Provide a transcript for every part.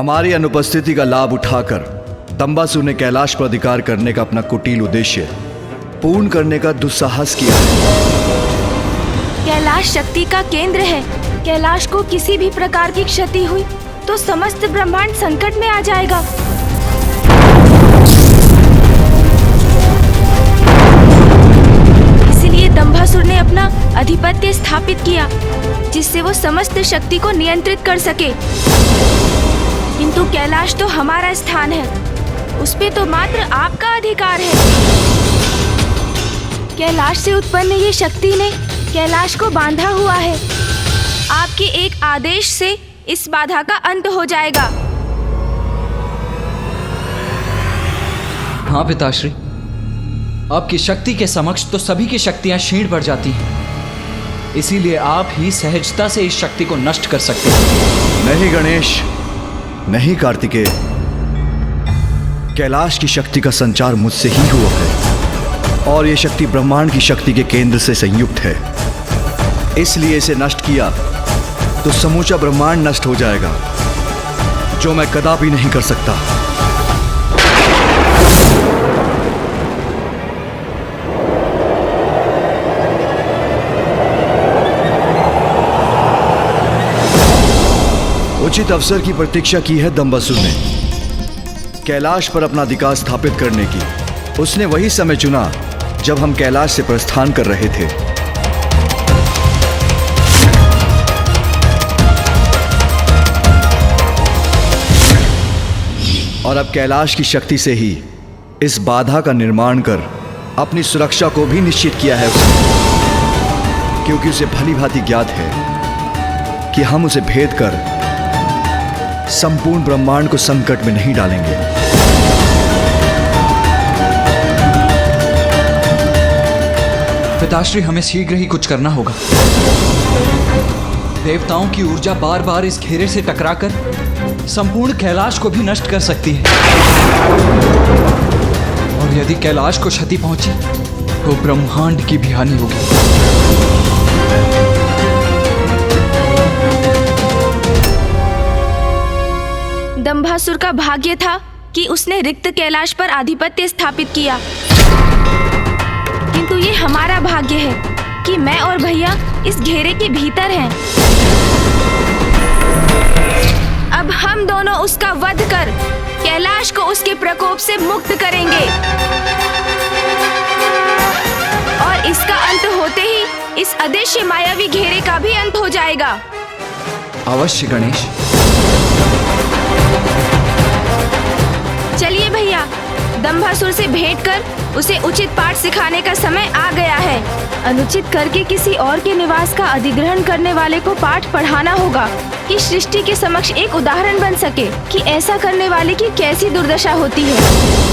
हमारी अनुपस्थिति का लाभ उठाकर दंबासुर ने कैलाश पर अधिकार करने का अपना कुटिल उद्देश्य पूर्ण करने का दुस्साहस किया है। कैलाश शक्ति का केंद्र है। कैलाश को किसी भी प्रकार की क्षति हुई तो समस्त ब्रह्मांड संकट में आ जाएगा। इसलिए दंभासुर ने अपना अधिपत्य स्थापित किया जिससे वो समस्त शक्ति को नियंत्रित कर सके। किंतु कैलाश तो हमारा स्थान है, उस पे तो मात्र आपका अधिकार है। कैलाश से उत्पन्न ये शक्ति ने कैलाश को बांधा हुआ है। आपके एक आदेश से इस बाधा का अंत हो जाएगा। हाँ पिताश्री, आपकी शक्ति के समक्ष तो सभी की शक्तियां क्षीण पड़ जाती हैं। इसीलिए आप ही सहजता से इस शक्ति को नष्ट कर सकते हैं। नहीं गणेश, नहीं कार्तिकेय, कैलाश की शक्ति का संचार मुझसे ही हुआ है और ये शक्ति ब्रह्मांड की शक्ति के केंद्र से संयुक्त है। इसलिए इसे नष्ट किया तो समूचा ब्रह्मांड नष्ट हो जाएगा, जो मैं कदापि नहीं कर सकता। उचित अवसर की प्रतीक्षा की है दंबासुर ने कैलाश पर अपना अधिकार स्थापित करने की। उसने वही समय चुना जब हम कैलाश से प्रस्थान कर रहे थे। और अब कैलाश की शक्ति से ही इस बाधा का निर्माण कर अपनी सुरक्षा को भी निश्चित किया है उसने, क्योंकि उसे भली भांति ज्ञात है कि हम उसे भेद कर संपूर्ण ब्रह्मांड को संकट में नहीं डालेंगे। पिताश्री, हमें शीघ्र ही कुछ करना होगा। देवताओं की ऊर्जा बार बार इस घेरे से टकराकर संपूर्ण कैलाश को भी नष्ट कर सकती है, और यदि कैलाश को क्षति पहुंची तो ब्रह्मांड की भी हानि होगी। दंभासुर का भाग्य था कि उसने रिक्त कैलाश पर आधिपत्य स्थापित किया, किंतु ये हमारा भाग्य है कि मैं और भैया इस घेरे के भीतर हैं। अब हम दोनों उसका वध कर कैलाश को उसके प्रकोप से मुक्त करेंगे और इसका अंत होते ही इस अदृश्य मायावी घेरे का भी अंत हो जाएगा। अवश्य गणेश। चलिए भैया, दंभासुर से भेंट कर उसे उचित पाठ सिखाने का समय आ गया है। अनुचित करके किसी और के निवास का अधिग्रहण करने वाले को पाठ पढ़ाना होगा कि सृष्टि के समक्ष एक उदाहरण बन सके कि ऐसा करने वाले की कैसी दुर्दशा होती है।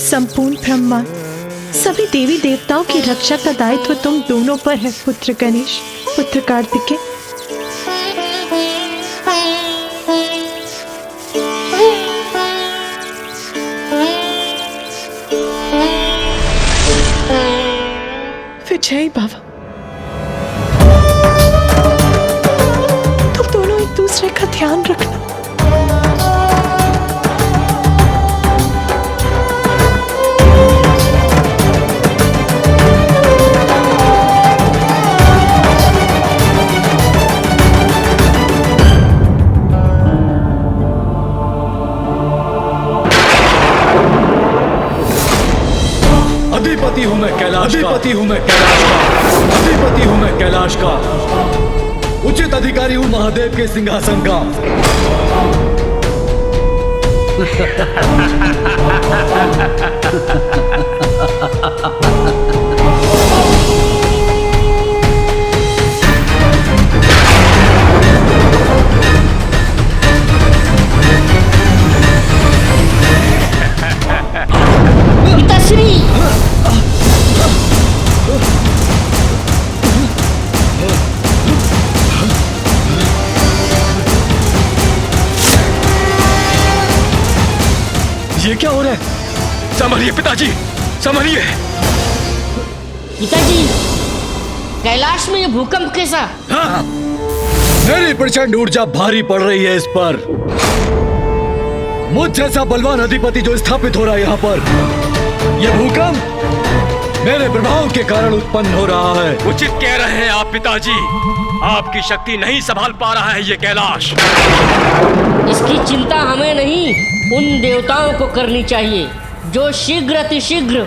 संपूर्ण ब्रह्मांड, सभी देवी देवताओं की रक्षा का दायित्व तुम दोनों पर है, पुत्र गणेश, पुत्र कार्तिकेय। विजय बाबा, तुम दोनों एक दूसरे का ध्यान रखना। अधिपति हूं मैं कैलाश का, अधिपति हूं मैं कैलाश का, अधिपति हूं मैं कैलाश का, उचित अधिकारी हूं महादेव के सिंहासन का। पिताश्री, ये क्या हो रहा है? संभलिए पिताजी, संभलिए। पिताजी, कैलाश में ये भूकंप कैसा? हाँ, मेरी प्रचंड ऊर्जा भारी पड़ रही है इस पर। मुझ जैसा बलवान अधिपति जो स्थापित हो रहा है यहाँ पर, यह भूकंप मेरे प्रभाव के कारण उत्पन्न हो रहा है। उचित कह रहे हैं आप पिताजी, आपकी शक्ति नहीं संभाल पा रहा है ये कैलाश। इसकी चिंता हमें नहीं, उन देवताओं को करनी चाहिए जो शीघ्र अतिशीघ्र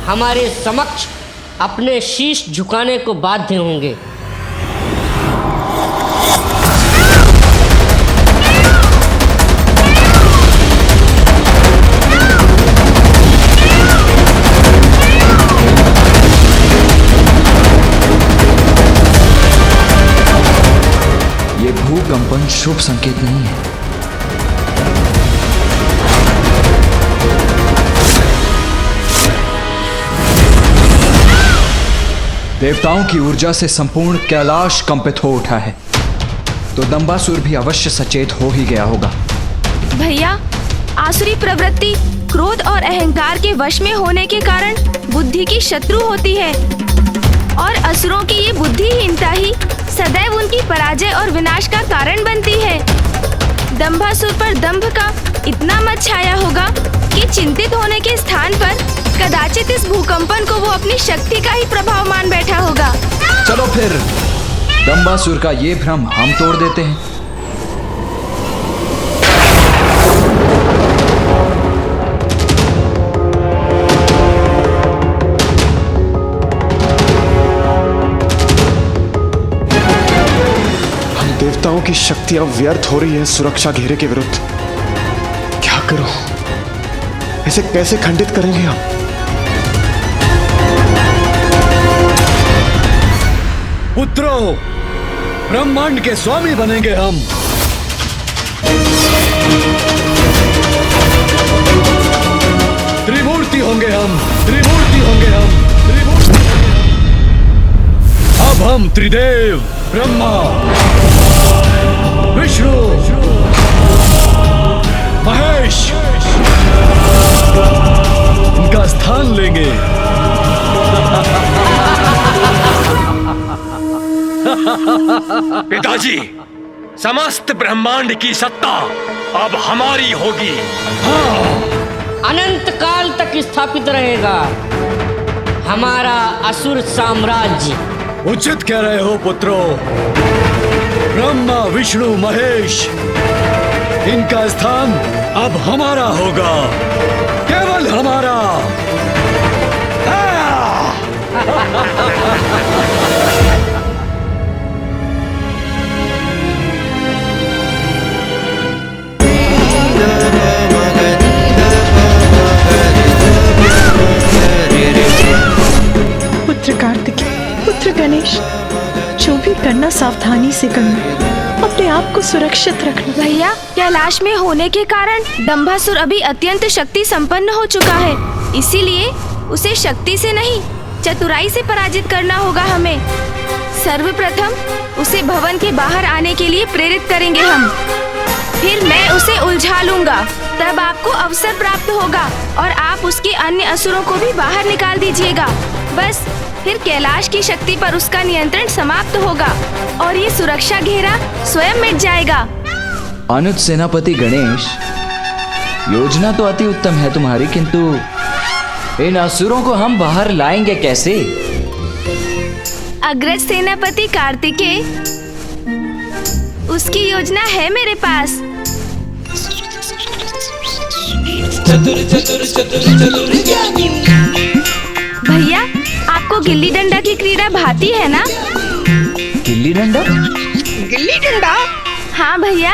हमारे समक्ष अपने शीश झुकाने को बाध्य होंगे। ये भूकंपन शुभ संकेत नहीं है। देवताओं की ऊर्जा से संपूर्ण कैलाश कंपित हो उठा है, तो दंबासुर भी अवश्य सचेत हो ही गया होगा। भैया, आसुरी प्रवृत्ति क्रोध और अहंकार के वश में होने के कारण बुद्धि की शत्रु होती है और असुरों की ये बुद्धिहीनता ही सदैव उनकी पराजय और विनाश का कारण बनती है। दंभासुर पर दंभ का इतना मत छाया होगा कि चिंतित होने के स्थान पर कदाचित इस भूकंपन को वो अपनी शक्ति का ही प्रभाव मान बैठा होगा। चलो फिर दंबासुर का ये भ्रम हम तोड़ देते हैं। देवताओं की शक्तियां व्यर्थ हो रही है सुरक्षा घेरे के विरुद्ध। क्या करूं? इसे कैसे खंडित करेंगे हम? पुत्रों, ब्रह्मांड के स्वामी बनेंगे हम। त्रिमूर्ति होंगे हम, त्रिमूर्ति होंगे हम, त्रिमूर्ति। अब हम त्रिदेव ब्रह्मा, विष्णु, महेश उनका स्थान लेंगे। पिताजी, समस्त ब्रह्मांड की सत्ता अब हमारी होगी। अनंत काल तक स्थापित रहेगा हमारा असुर साम्राज्य। उचित कह रहे हो पुत्रों। ब्रह्मा, विष्णु, महेश, इनका स्थान अब हमारा होगा, केवल हमारा। पुत्र कार्तिकेय, पुत्र गणेश, जो भी करना सावधानी से करना, अपने आप को सुरक्षित रखना। भैया, कैलाश में होने के कारण दंभासुर अभी अत्यंत शक्ति संपन्न हो चुका है, इसीलिए उसे शक्ति से नहीं चतुराई से पराजित करना होगा हमें। सर्वप्रथम उसे भवन के बाहर आने के लिए प्रेरित करेंगे हम, फिर मैं उसे उलझा लूंगा, तब आपको अवसर प्राप्त होगा और आप उसके अन्य असुरों को भी बाहर निकाल दीजिएगा। बस फिर कैलाश की शक्ति पर उसका नियंत्रण समाप्त होगा और ये सुरक्षा घेरा स्वयं मिट जाएगा। अनुज सेनापति गणेश, योजना तो अति उत्तम है तुम्हारी, किंतु इन असुरों को हम बाहर लाएंगे कैसे? अग्रज सेनापति कार्तिकेय, उसकी योजना है मेरे पास। भैया, आपको गिल्ली डंडा की क्रीड़ा भाती है ना? गिल्ली डंडा? गिल्ली डंडा? हाँ भैया,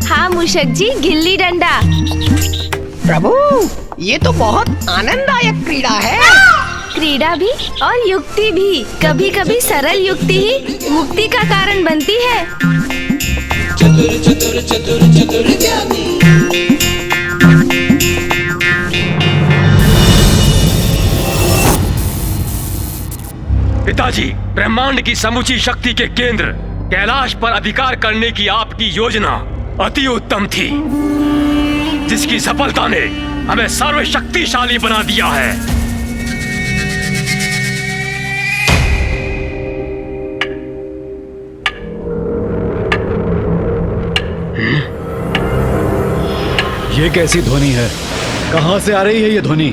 हाँ मूषक जी, गिल्ली डंडा। प्रभु, ये तो बहुत आनंददायक क्रीड़ा है। क्रीड़ा भी और युक्ति भी। कभी कभी सरल युक्ति ही मुक्ति का कारण बनती है। चतुर चतुर चतुर चतुर ज्ञानी। पिताजी, ब्रह्मांड की समूची शक्ति के केंद्र कैलाश पर अधिकार करने की आपकी योजना अति उत्तम थी, जिसकी सफलता ने हमें सर्वशक्तिशाली बना दिया है। ये कैसी ध्वनि है? कहां से आ रही है ये ध्वनि?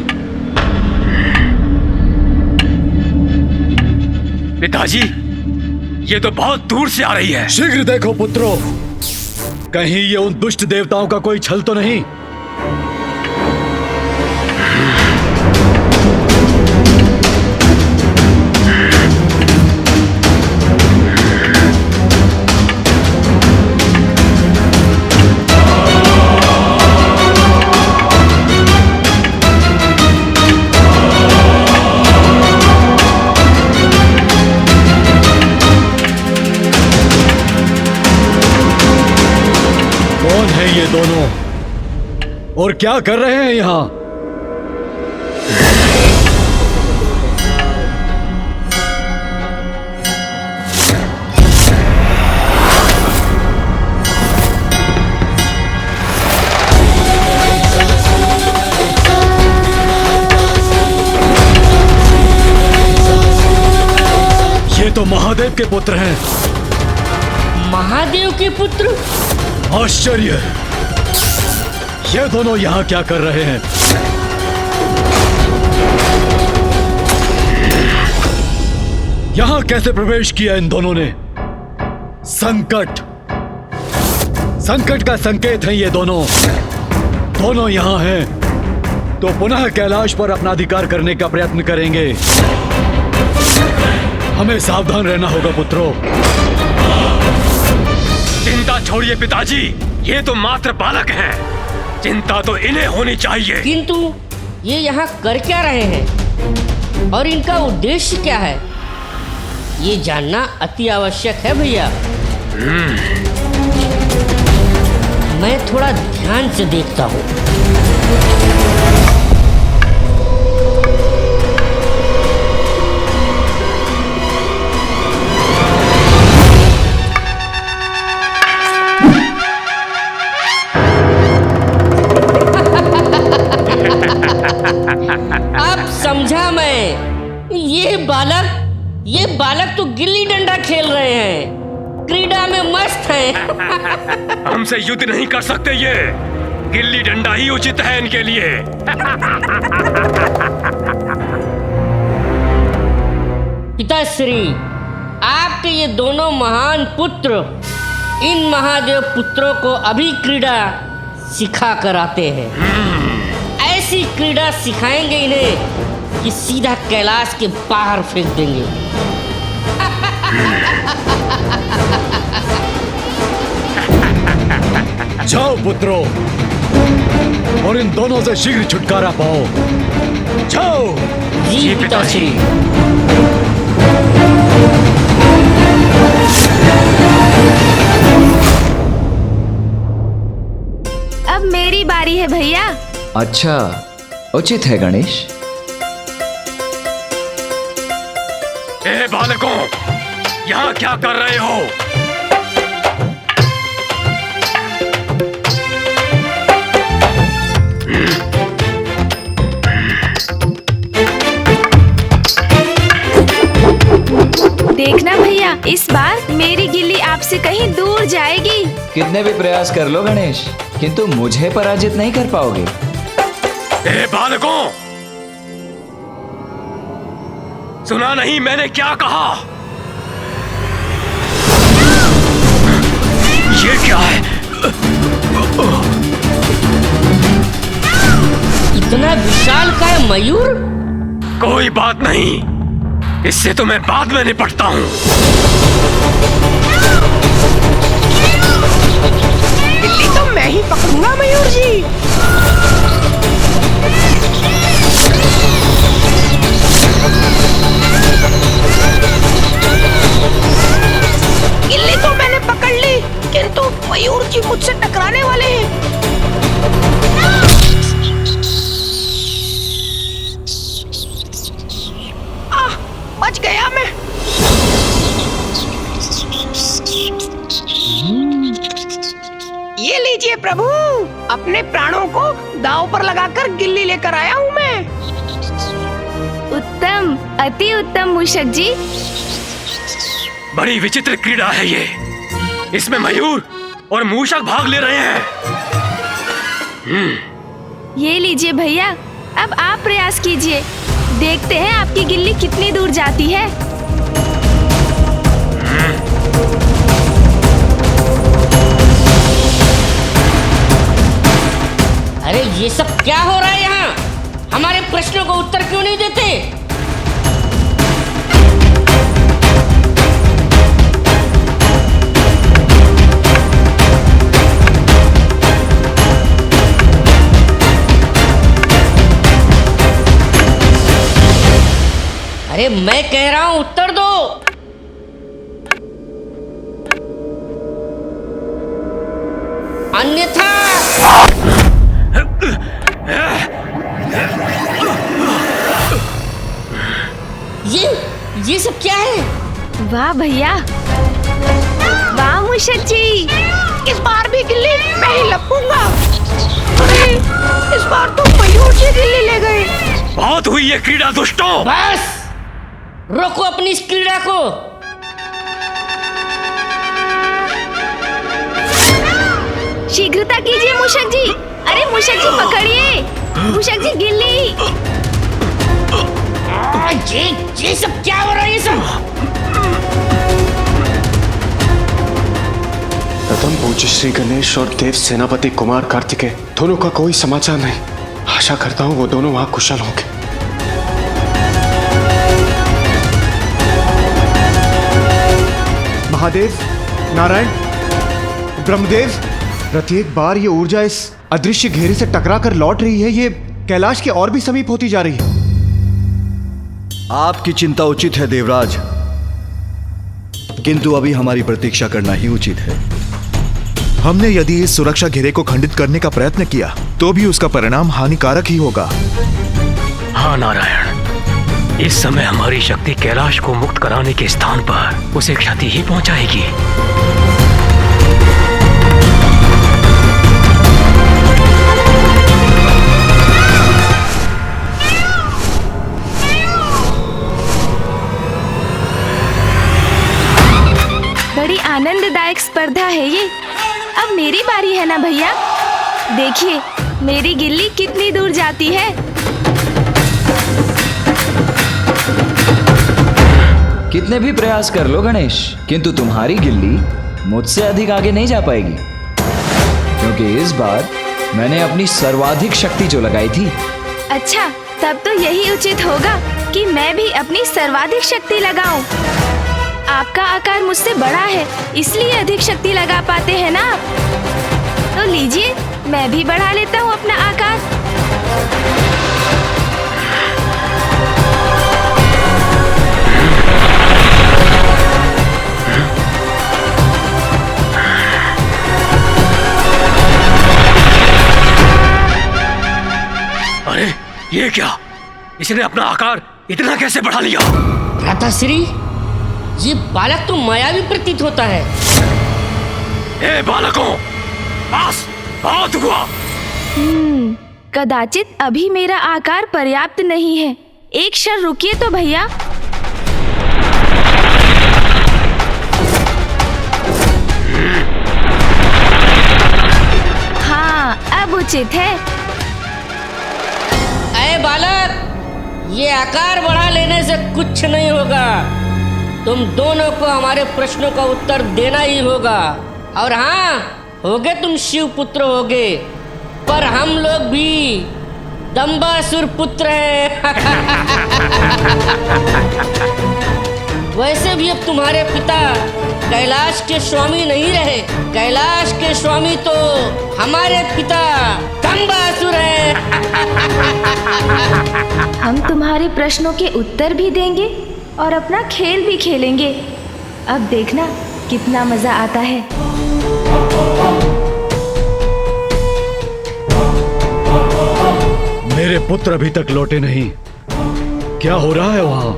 पिताजी, ये तो बहुत दूर से आ रही है। शीघ्र देखो पुत्रों, कहीं ये उन दुष्ट देवताओं का कोई छल तो नहीं। ये दोनों और क्या कर रहे हैं यहाँ? ये तो महादेव के पुत्र हैं। महादेव के पुत्र? आश्चर्य! ये दोनों यहाँ क्या कर रहे हैं? यहाँ कैसे प्रवेश किया इन दोनों ने? संकट! संकट का संकेत है ये दोनों। दोनों यहाँ हैं तो पुनः कैलाश पर अपना अधिकार करने का प्रयत्न करेंगे। हमें सावधान रहना होगा पुत्रों। चिंता छोड़िए पिताजी, ये तो मात्र बालक हैं। चिंता तो इन्हें होनी चाहिए। किंतु ये यहाँ कर क्या रहे हैं और इनका उद्देश्य क्या है, ये जानना अति आवश्यक है भैया। मैं थोड़ा ध्यान से देखता हूँ। अब समझा मैं। ये बालक तो गिल्ली डंडा खेल रहे हैं, क्रीड़ा में मस्त हैं। हमसे युद्ध नहीं कर सकते ये। गिल्ली डंडा ही उचित है इनके लिए। पिताश्री, आपके ये दोनों महान पुत्र इन महादेव पुत्रों को अभी क्रीड़ा सिखा कर आते हैं। ऐसी क्रीड़ा सिखाएंगे इन्हें कि सीधा कैलाश के बाहर फेंक देंगे। जाओ पुत्रों और इन दोनों से शीघ्र छुटकारा पाओ। जाओ। जी पिताश्री। अब मेरी बारी है भैया। अच्छा, उचित है गणेश। ए बालकों, यहाँ क्या कर रहे हो? देखना भैया, इस बार मेरी गिल्ली आपसे कहीं दूर जाएगी। कितने भी प्रयास कर लो गणेश, किंतु मुझे पराजित नहीं कर पाओगे। ए बालकों, सुना नहीं मैंने क्या कहा? ये क्या है? इतना विशाल का है मयूर? कोई बात नहीं, इससे तो मैं बाद में निपटता हूँ। गिल्ली तो मैं गिल्ली तो मैंने पकड़ ली, किंतु मयूर जी मुझसे टकराने वाले हैं। बच गया मैं। ये लीजिए प्रभु, अपने प्राणों को दांव पर लगाकर गिल्ली लेकर आया हूँ मैं। उत्तम, अति उत्तम मूषक जी। बड़ी विचित्र क्रीड़ा है ये। इसमें मयूर और मूषक भाग ले रहे हैं। ये लीजिए भैया, अब आप प्रयास कीजिए, देखते हैं आपकी गिल्ली कितनी दूर जाती है। अरे ये सब क्या हो रहा है यहाँ? हमारे प्रश्नों को उत्तर क्यों नहीं देते? अरे मैं कह रहा हूं उत्तर दो। अन्यथा ये सब क्या है? वाह भैया, वाह मूषक जी। इस बार भी गिल्ली मैं ही लपूंगा। अरे इस बार तो मयूर जी गिल्ली ले गए। बहुत हुई ये क्रीड़ा दुष्टों। बस रोको अपनी इस क्रीड़ा को। शीघ्रता कीजिए मूषक जी। अरे मूषक जी पकड़िए, मूषक जी गिल्ली। ये सब क्या हो रहा है? ये सब प्रथम पूज्य श्री गणेश और देव सेनापति कुमार कार्तिकेय दोनों का कोई समाचार नहीं। आशा करता हूँ वो दोनों वहां कुशल होंगे। महादेव, नारायण, ब्रह्मदेव, प्रत्येक बार ये ऊर्जा इस अदृश्य घेरे से टकरा कर लौट रही है। ये कैलाश के और भी समीप होती जा रही है। आपकी चिंता उचित है देवराज, किंतु अभी हमारी प्रतीक्षा करना ही उचित है। हमने यदि इस सुरक्षा घेरे को खंडित करने का प्रयत्न किया तो भी उसका परिणाम हानिकारक ही होगा। हाँ नारायण, इस समय हमारी शक्ति कैलाश को मुक्त कराने के स्थान पर उसे क्षति ही पहुंचाएगी। बड़ी आनंददायक स्पर्धा है ये। अब मेरी बारी है ना भैया। देखिए मेरी गिल्ली कितनी दूर जाती है। कितने भी प्रयास कर लो गणेश, किंतु तुम्हारी गिल्ली मुझसे अधिक आगे नहीं जा पाएगी, क्योंकि इस बार मैंने अपनी सर्वाधिक शक्ति जो लगाई थी। अच्छा, तब तो यही उचित होगा कि मैं भी अपनी सर्वाधिक शक्ति लगाऊं। आपका आकार मुझसे बड़ा है, इसलिए अधिक शक्ति लगा पाते हैं ना आप। तो लीजिए, मैं भी बढ़ा लेता हूँ अपना आकार। अरे ये क्या? इसने अपना आकार इतना कैसे बढ़ा लिया? भ्राताश्री, ये बालक तो मायावी प्रतीत होता है। ए बालकों, बस बहुत हुआ। कदाचित अभी मेरा आकार पर्याप्त नहीं है। एक क्षण रुकिए तो भैया। हाँ, अब उचित है। अरे बालक, ये आकार बढ़ा लेने से कुछ नहीं होगा। तुम दोनों को हमारे प्रश्नों का उत्तर देना ही होगा। और हाँ, होगे तुम शिव पुत्र होगे, पर हम लोग भी दंबासुर पुत्र हैं। वैसे भी अब तुम्हारे पिता कैलाश के स्वामी नहीं रहे। कैलाश के स्वामी तो हमारे पिता हम तुम्हारे प्रश्नों के उत्तर भी देंगे और अपना खेल भी खेलेंगे। अब देखना कितना मजा आता है। मेरे पुत्र अभी तक लौटे नहीं। क्या हो रहा है वहां?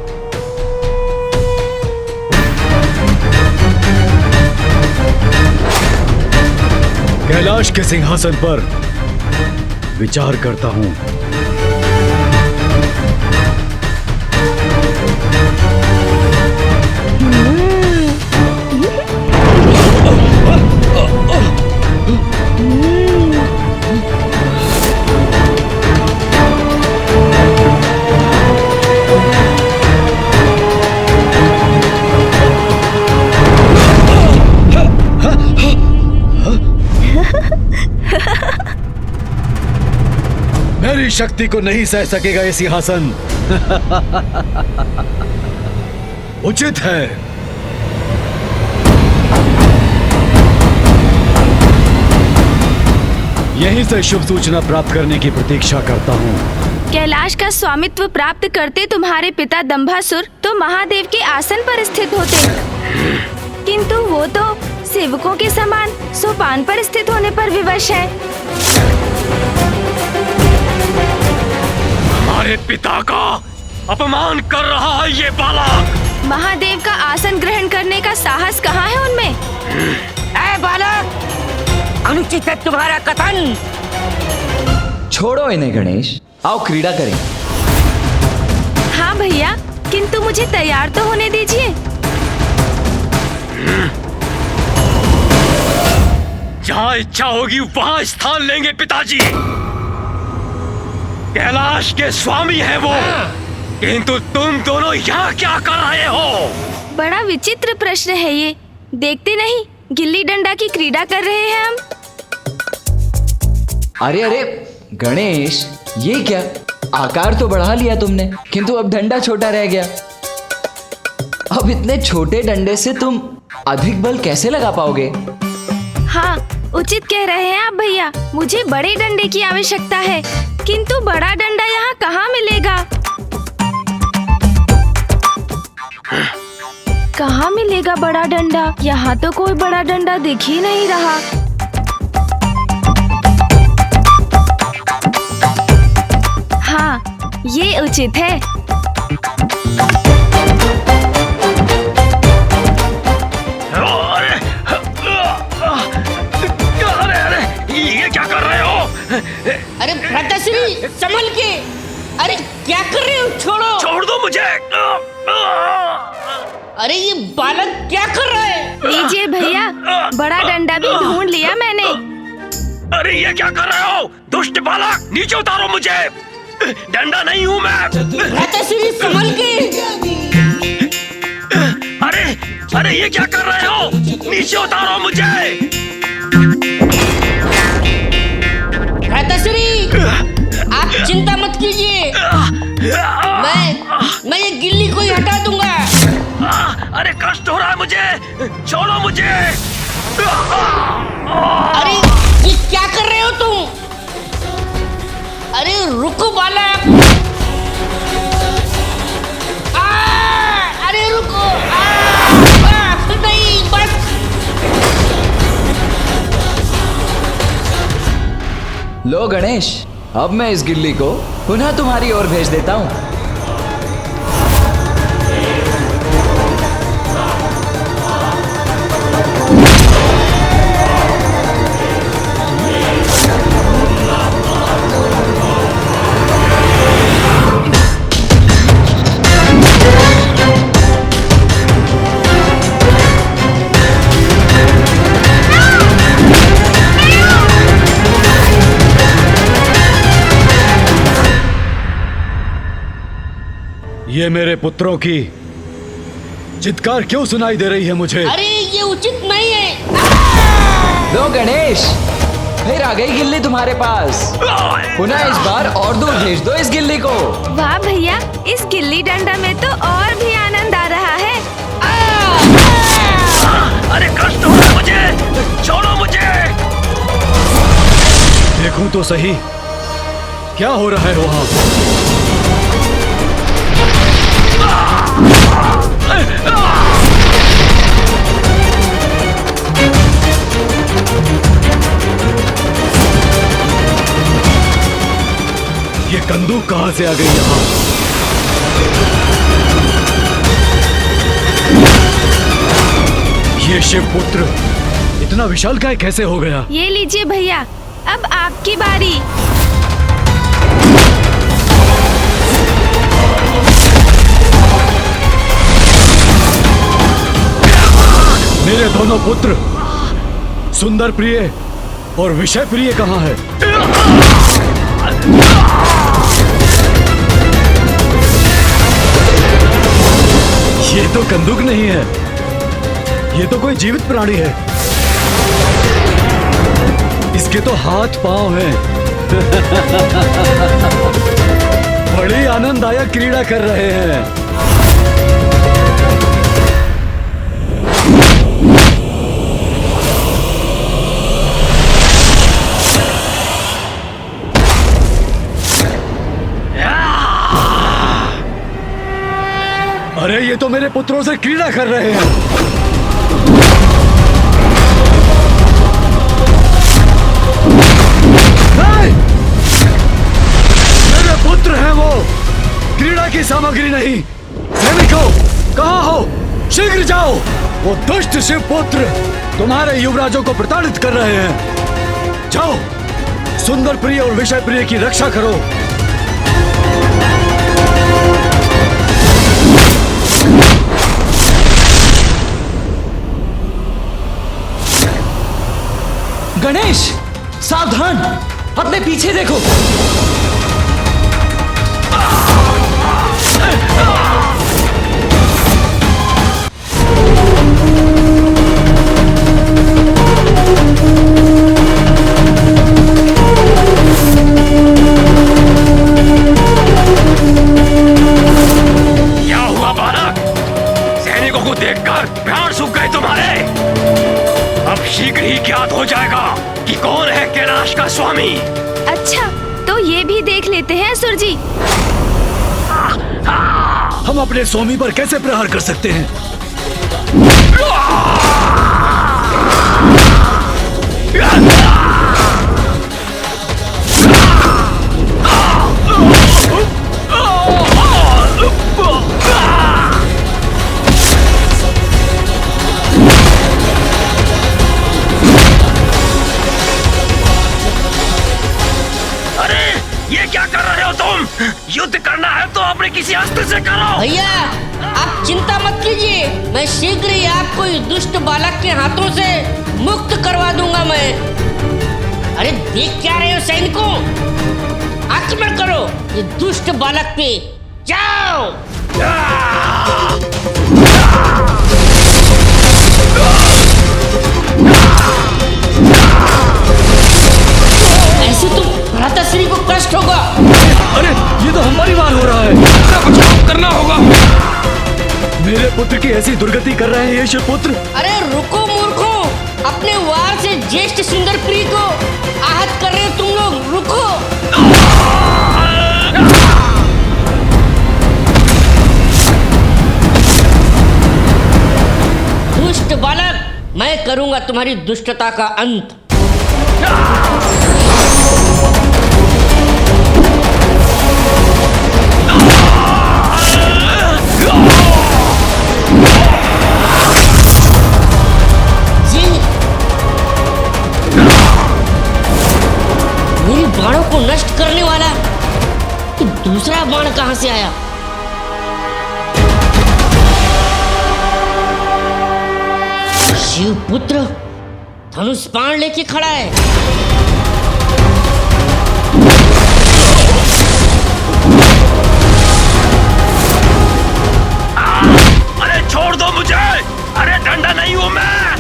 कैलाश के सिंहासन पर विचार करता हूं। मेरी शक्ति को नहीं सह सकेगा ये सिंहासन। उचित है। यहीं से शुभ सूचना प्राप्त करने की प्रतीक्षा करता हूँ। कैलाश का स्वामित्व प्राप्त करते तुम्हारे पिता दंभासुर तो महादेव के आसन पर स्थित होते, किंतु वो तो सेवकों के समान सोपान पर स्थित होने पर विवश है। हमारे पिता का अपमान कर रहा है ये बालक। महादेव का आसन ग्रहण करने का साहस कहाँ है उनमें? ऐ बालक, अनुचित है तुम्हारा कथन। छोड़ो इन्हें गणेश, आओ क्रीड़ा करें। हाँ भैया, किंतु मुझे तैयार तो होने दीजिए। जहाँ इच्छा होगी वहाँ स्थान लेंगे पिताजी। कैलाश के स्वामी हैं वो, किंतु तुम दोनों यहाँ क्या कर रहे हो? बड़ा विचित्र प्रश्न है ये। देखते नहीं गिल्ली डंडा की क्रीड़ा कर रहे हैं हम। अरे अरे गणेश, ये क्या? आकार तो बढ़ा लिया तुमने, किंतु अब डंडा छोटा रह गया। अब इतने छोटे डंडे से तुम अधिक बल कैसे लगा पाओगे? हाँ, उचित कह रहे हैं आप भैया। मुझे बड़े डंडे की आवश्यकता है, किंतु बड़ा डंडा यहाँ कहाँ मिलेगा? कहाँ मिलेगा बड़ा डंडा? यहाँ तो कोई बड़ा डंडा दिख ही नहीं रहा। हाँ, ये उचित है। ये क्या कर रहे हो? अरे भ्राताश्री, संभल के। अरे क्या कर रहे हो? छोड़ो। छोड़ दो मुझे। अरे ये बालक क्या कर रहा है? लीजिए भैया, बड़ा डंडा भी ढूंढ लिया मैंने। अरे ये क्या कर रहे हो? दुष्ट बालक, नीचे उतारो मुझे। डंडा नहीं हूँ मैं। भ्राताश्री, संभल के। अरे ये क्या कर रहे हो? नीचे उतारो मुझे। भ्राताश्री, आप चिंता मत कीजिए। मैं ये गिल्ली को ही हटा दूंगा। अरे कष्ट हो रहा है मुझे, छोड़ो मुझे। अरे ये क्या कर रहे हो तुम? अरे रुको बालक। अरे रुको। नहीं, बस। लो गणेश, अब मैं इस गिल्ली को पुनः तुम्हारी ओर भेज देता हूँ। ये मेरे पुत्रों की चित्कार क्यों सुनाई दे रही है मुझे? अरे ये उचित नहीं है। लो गणेश, फिर आ गई गिल्ली तुम्हारे पास। पुनः इस बार और दूर भेज दो इस गिल्ली को। वाह भैया, इस गिल्ली डंडा में तो और भी आनंद आ रहा है। अरे कष्ट हो रहा है मुझे, छोड़ो मुझे। देखूं तो सही क्या हो रहा है वहाँ। ये कंदूक कहां से आ गई यहां? ये शिवपुत्र इतना विशालकाय कैसे हो गया? ये लीजिए भैया, अब आपकी बारी। मेरे दोनों पुत्र सुंदर प्रिय और विषय प्रिय कहाँ है? ये तो कंदूक नहीं है, ये तो कोई जीवित प्राणी है। इसके तो हाथ पांव हैं। बड़ी आनंददायक क्रीड़ा कर रहे हैं। अरे ये तो मेरे पुत्रों से क्रीड़ा कर रहे हैं। मेरे पुत्र हैं वो, क्रीड़ा की सामग्री नहीं। सैनिकों, कहाँ हो? शीघ्र जाओ। वो दुष्ट शिवपुत्र तुम्हारे युवराजों को प्रताड़ित कर रहे हैं। जाओ, सुंदर प्रिय और विषय प्रिय की रक्षा करो। गणेश, सावधान, अपने पीछे देखो। क्या हुआ बालक? सैनिकों को देखकर प्राण सूख गए तुम्हारे? अब शीघ्र ही ज्ञात हो जाएगा कि कौन है कैलाश का स्वामी। अच्छा, तो ये भी देख लेते हैं असुर जी। हम अपने स्वामी पर कैसे प्रहार कर सकते हैं? ये क्या कर रहे हो तुम? युद्ध करना है तो अपने किसी अस्त्र से करो। भैया, आप चिंता मत कीजिए, मैं शीघ्र ही आपको इस दुष्ट बालक के हाथों से मुक्त करवा दूंगा मैं। अरे देख क्या रहे हो सैनिकों? आक्रमण करो ये दुष्ट बालक पे, जाओ। ऐसे तो भ्राताश्री को कष्ट होगा। अरे ये तो हमारी बार हो रहा है। बचाव करना होगा। मेरे पुत्र की ऐसी दुर्गति कर रहे हैं ये शिवपुत्र। अरे रुको मूर्खों, अपने वार से ज्येष्ठ सुंदर प्रिय को आहत कर रहे हो तुम लोग, रुको। दुष्ट बालक, मैं करूंगा तुम्हारी दुष्टता का अंत। मेरी बाणों को नष्ट करने वाला कि दूसरा बाण कहां से आया? शिवपुत्र धनुष बाण लेके खड़ा है। अरे छोड़ दो मुझे। अरे डंडा नहीं हूं मैं।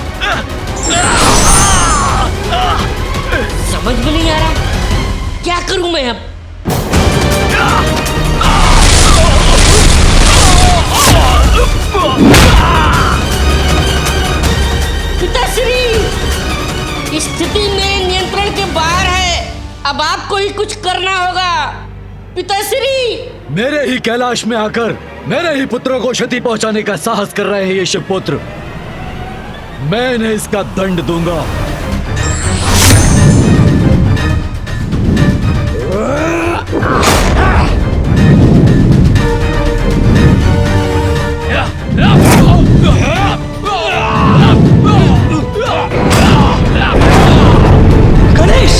समझ में नहीं आ रहा क्या करूं मैं अब? पिताश्री, स्थिति मेरे नियंत्रण के बाहर है, अब आपको ही कुछ करना होगा। पिताश्री। मेरे ही कैलाश में आकर मेरे ही पुत्रों को क्षति पहुंचाने का साहस कर रहे हैं ये शिवपुत्र। मैं इन्हें इसका दंड दूंगा। गणेश!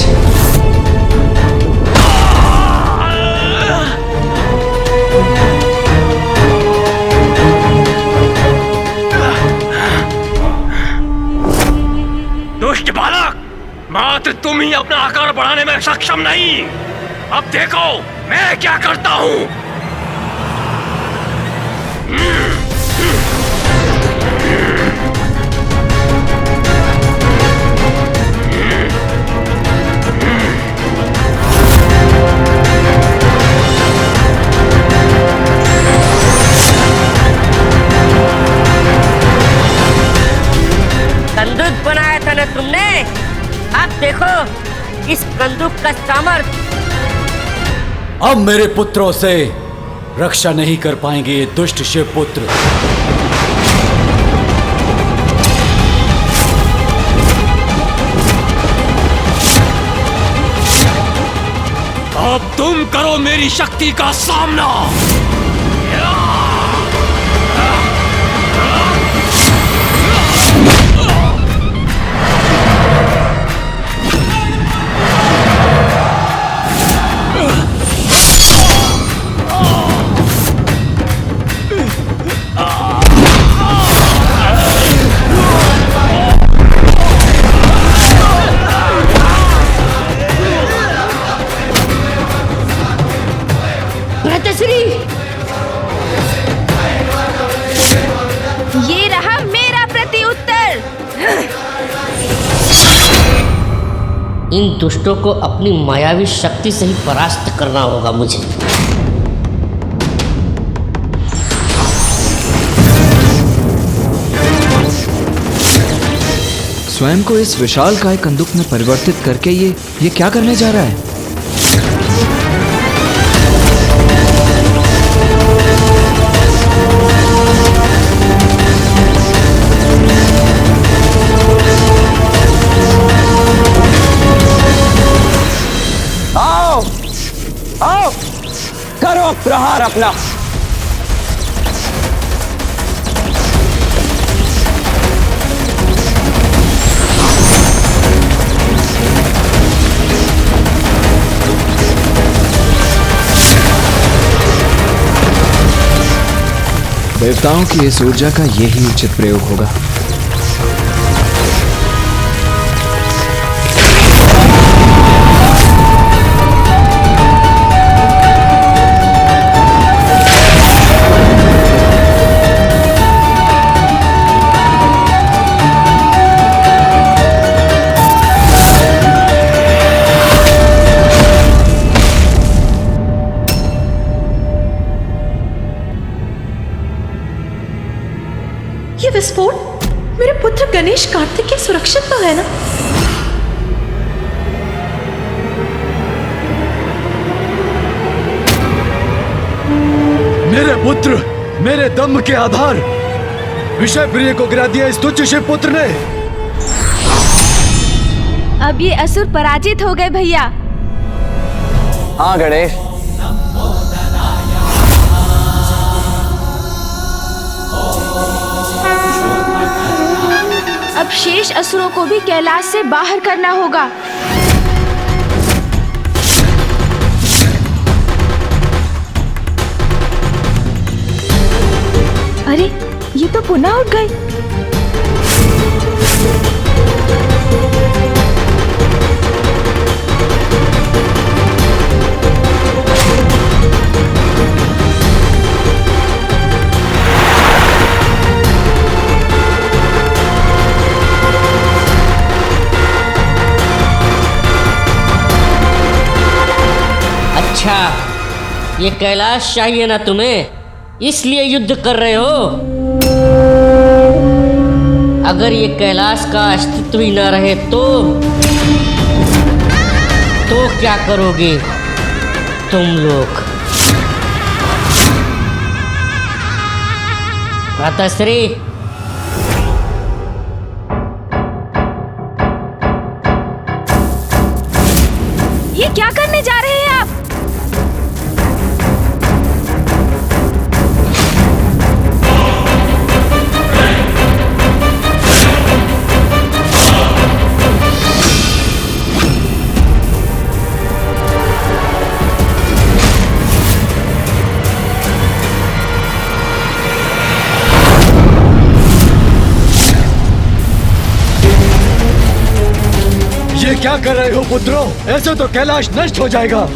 दुष्ट बालक, मात्र तुम ही अपना आकार बढ़ाने में सक्षम नहीं। अब देखो मैं क्या करता हूं। बंदूक बनाया था ना तुमने, अब देखो इस बंदूक का सामर्थ्य। अब मेरे पुत्रों से रक्षा नहीं कर पाएंगे ये दुष्ट शिवपुत्र। अब तुम करो मेरी शक्ति का सामना। ये रहा मेरा प्रत्युत्तर। इन दुष्टों को अपनी मायावी शक्ति से ही परास्त करना होगा मुझे। स्वयं को इस विशालकाय कंदुक में परिवर्तित करके ये क्या करने जा रहा है? आओ करो प्रहार अपना। देवताओं की इस ऊर्जा का यही उचित प्रयोग होगा। ये विस्फोट मेरे पुत्र गणेश कार्तिक के सुरक्षित तो है ना? मेरे पुत्र, मेरे दम के आधार विषय प्रिय को गिरा दिया इस तुच्छ शिवपुत्र ने। अब ये असुर पराजित हो गए भैया। हाँ गणेश, अब शेष असुरों को भी कैलाश से बाहर करना होगा। अरे ये तो पुनः उठ गए। अच्छा, ये कैलाश चाहिए ना तुम्हें, इसलिए युद्ध कर रहे हो। अगर ये कैलाश का अस्तित्व ही ना रहे तो क्या करोगे तुम लोग? भ्राताश्री, ये क्या करने जा रहे हैं आप? ये क्या कर रहे हो पुत्रों? ऐसे तो कैलाश नष्ट हो जाएगा।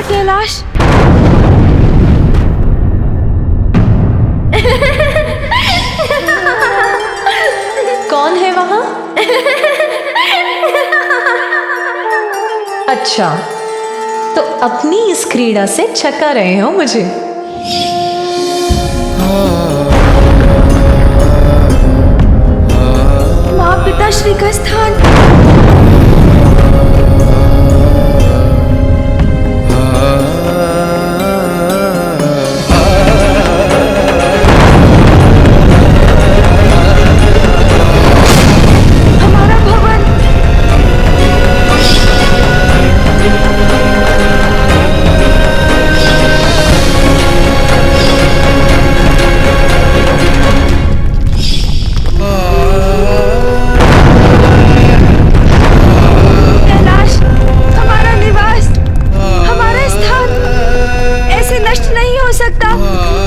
कैलाश, कौन है वहां? अच्छा, तो अपनी इस क्रीड़ा से छका रहे हो मुझे। माँ पिताश्री का स्थान।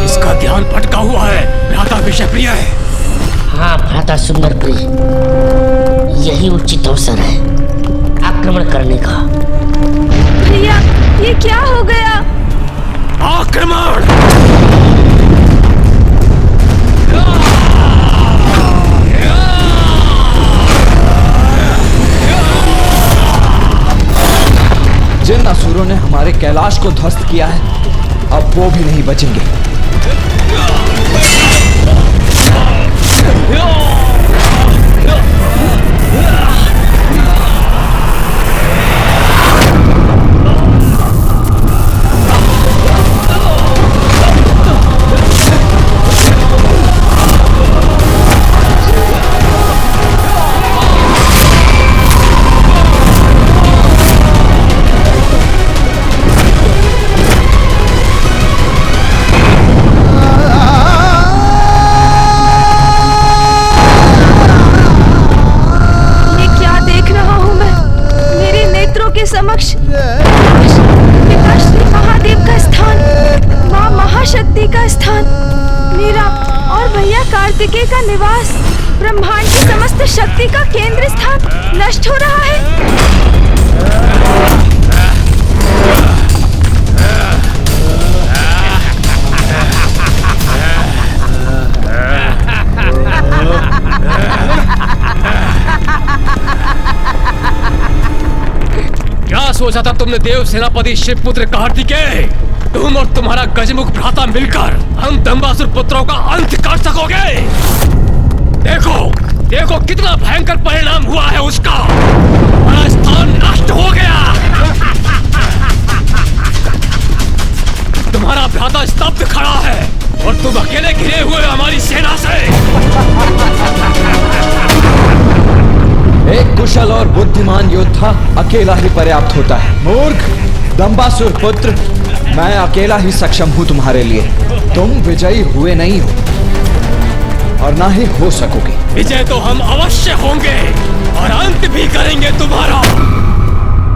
इसका ध्यान भटका हुआ है, भ्राता विषयप्रिय है। हाँ भ्राता सुंदर प्रिय, यही उचित अवसर है आक्रमण करने का। भैया, ये क्या हो गया? आक्रमण! जिन असुरों ने हमारे कैलाश को ध्वस्त किया है, अब वो भी नहीं बचेंगे। समक्ष पिताश्री महादेव का स्थान, माँ महाशक्ति का स्थान, मेरा और भैया कार्तिकेय का निवास, ब्रह्मांड की समस्त शक्ति का केंद्र स्थान नष्ट हो रहा है। क्या सोचा था तुमने देव सेनापति शिवपुत्र कार्तिकेय? तुम और तुम्हारा गजमुख भ्राता मिलकर हम दंबासुर पुत्रों का अंत कर सकोगे? देखो देखो कितना भयंकर परिणाम हुआ है उसका। हमारा स्थान नष्ट हो गया। तुम्हारा भ्राता स्तब्ध खड़ा है और तुम अकेले घिरे हुए हमारी सेना से। एक कुशल और बुद्धिमान योद्धा अकेला ही पर्याप्त होता है। मूर्ख दंबासुर पुत्र, मैं अकेला ही सक्षम हूँ तुम्हारे लिए। तुम विजयी हुए नहीं हो और ना ही हो सकोगे। विजय तो हम अवश्य होंगे और अंत भी करेंगे तुम्हारा।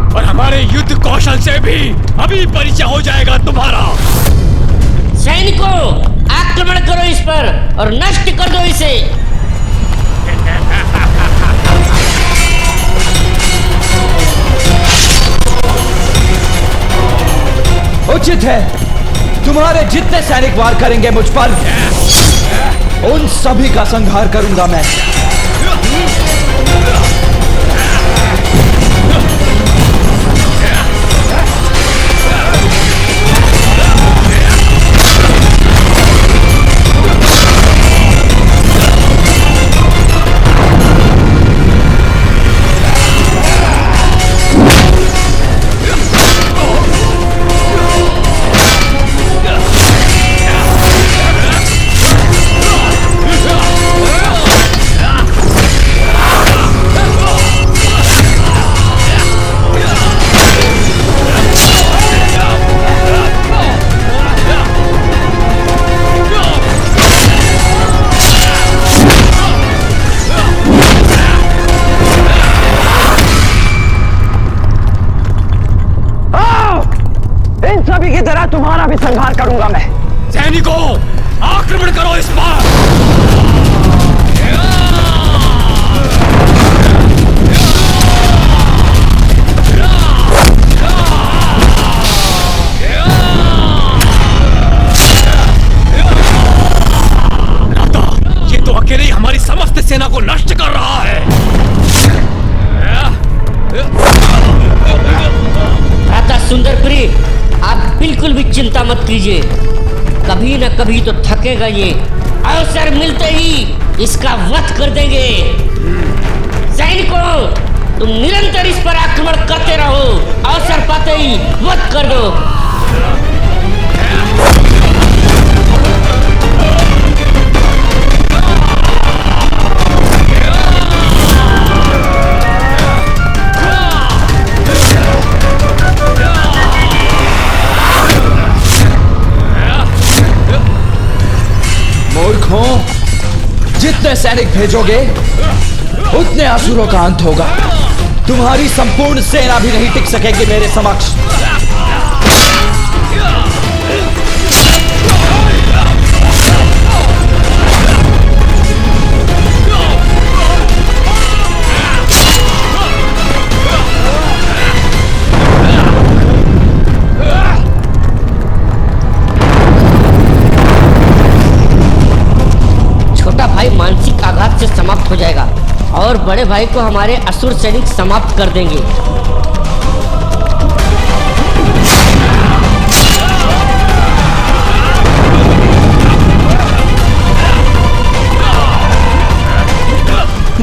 और हमारे युद्ध कौशल से भी अभी परिचय हो जाएगा तुम्हारा। सैनिकों, आक्रमण करो इस पर और नष्ट कर दो इसे। उचित है, तुम्हारे जितने सैनिक वार करेंगे मुझ पर, उन सभी का संहार करूंगा मैं। तुम्हारा भी संहार करूंगा मैं। सैनिकों, आक्रमण करो इस पर। ये तो अकेले ही हमारी समस्त सेना को नष्ट कर रहा है। भ्राता सुंदरपुरी, आप बिल्कुल भी चिंता मत कीजिए, कभी न कभी तो थकेगा ये। अवसर मिलते ही इसका वध कर देंगे। सैनिकों, तुम निरंतर इस पर आक्रमण करते रहो, अवसर पाते ही वध कर दो। जितने सैनिक भेजोगे उतने असुरों का अंत होगा। तुम्हारी संपूर्ण सेना भी नहीं टिक सकेगी मेरे समक्ष। भाई मानसिक आघात से समाप्त हो जाएगा और बड़े भाई को हमारे असुर सैनिक समाप्त कर देंगे।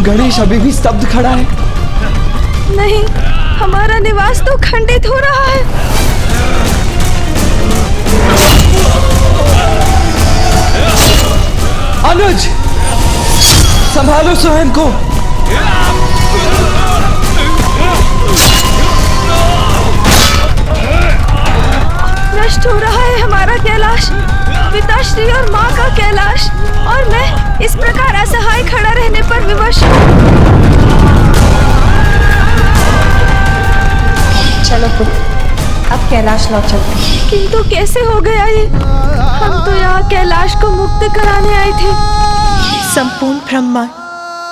गणेश अभी भी स्तब्ध खड़ा है। नहीं, हमारा निवास तो खंडित हो रहा है। अनुज, संभालो स्वयं को। नष्ट हो रहा है हमारा कैलाश, पिताश्री और माँ का कैलाश, और मैं इस प्रकार असहाय खड़ा रहने पर विवश हूँ। चलो पुत्र, अब कैलाश लौट चलते हैं। किंतु कैसे हो गया ये? हम तो यहाँ कैलाश को मुक्त कराने आए थे। संपूर्ण ब्रह्मांड,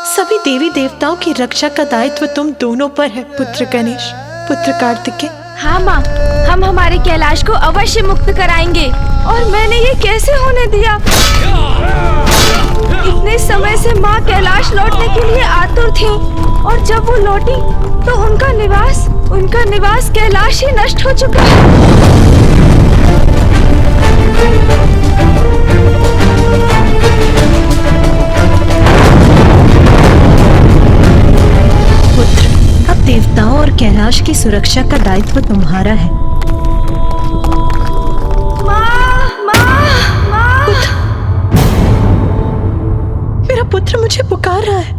सभी देवी देवताओं की रक्षा का दायित्व तुम दोनों पर है पुत्र गणेश, पुत्र कार्तिकेय। हाँ माँ, हम हमारे कैलाश को अवश्य मुक्त कराएंगे। और मैंने ये कैसे होने दिया? इतने समय से माँ कैलाश लौटने के लिए आतुर थी, और जब वो लौटी तो उनका निवास कैलाश ही नष्ट हो चुका है। देवताओं और कैलाश की सुरक्षा का दायित्व तुम्हारा है। पुत्र, मेरा पुत्र मुझे पुकार रहा है।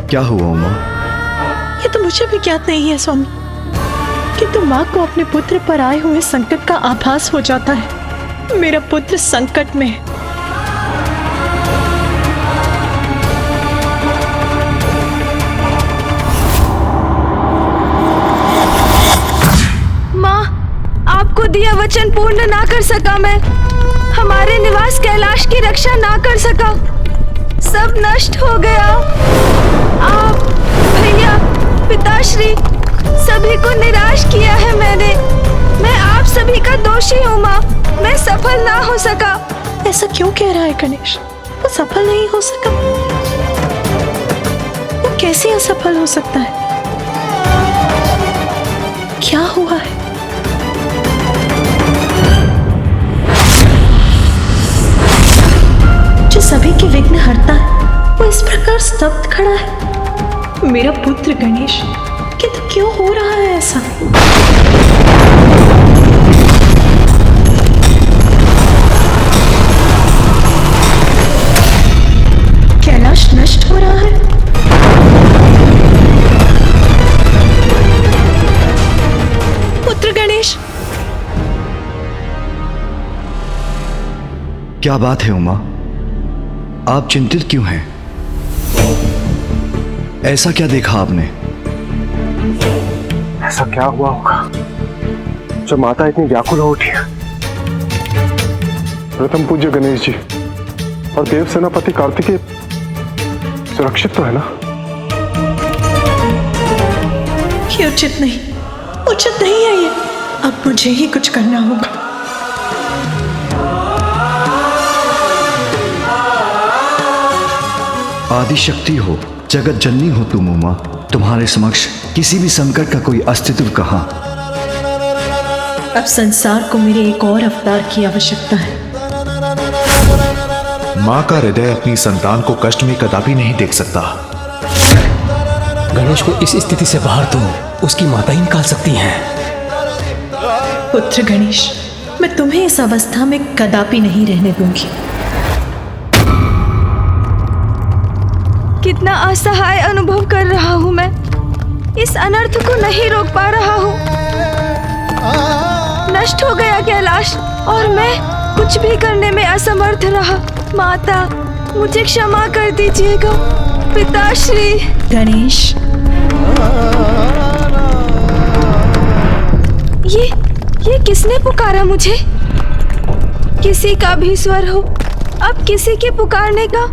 क्या हुआ उमा? ये तो मुझे भी ज्ञात नहीं है स्वामी, किंतु माँ को अपने पुत्र पर आए हुए संकट का आभास हो जाता है। मेरा पुत्र संकट में है। यह वचन पूर्ण ना कर सका मैं, हमारे निवास कैलाश की रक्षा ना कर सका, सब नष्ट हो गया। आप भैया, पिताश्री, सभी को निराश किया है मैंने। मैं आप सभी का दोषी हूँ माँ, मैं सफल ना हो सका। ऐसा क्यों कह रहा है गणेश? वो सफल नहीं हो सका? वो कैसे असफल हो सकता है? क्या हुआ है? जो सभी के विघ्न हरता है, वो इस प्रकार स्तब्ध खड़ा है। मेरा पुत्र गणेश, किंतु क्यों हो रहा है ऐसा? कैलाश नष्ट हो रहा है। पुत्र गणेश, क्या बात है उमा, आप चिंतित क्यों हैं? ऐसा क्या देखा आपने? ऐसा क्या हुआ होगा जो माता इतनी व्याकुल हो उठी है? प्रथम पूज्य गणेश जी और देव सेनापति कार्तिकेय सुरक्षित तो है ना? ये उचित नहीं है ये। अब मुझे ही कुछ करना होगा। आदि शक्ति हो, जगत जननी हो तुम उमा, तुम्हारे समक्ष किसी भी संकट का कोई अस्तित्व कहाँ? अब संसार को मेरे एक और अवतार की आवश्यकता है। माँ का हृदय अपनी संतान को कष्ट में कदापि नहीं देख सकता। गणेश को इस स्थिति से बाहर तुम उसकी माता ही निकाल सकती हैं। पुत्र गणेश, मैं तुम्हें इस अवस्था में कदापि नहीं रहने दूंगी। कितना असहाय अनुभव कर रहा हूँ मैं, इस अनर्थ को नहीं रोक पा रहा हूँ। नष्ट हो गया कैलाश और मैं कुछ भी करने में असमर्थ रहा। माता, मुझे क्षमा कर दीजिएगा। पिताश्री। गणेश, ये किसने पुकारा मुझे? किसी का भी स्वर हो, अब किसी के पुकारने का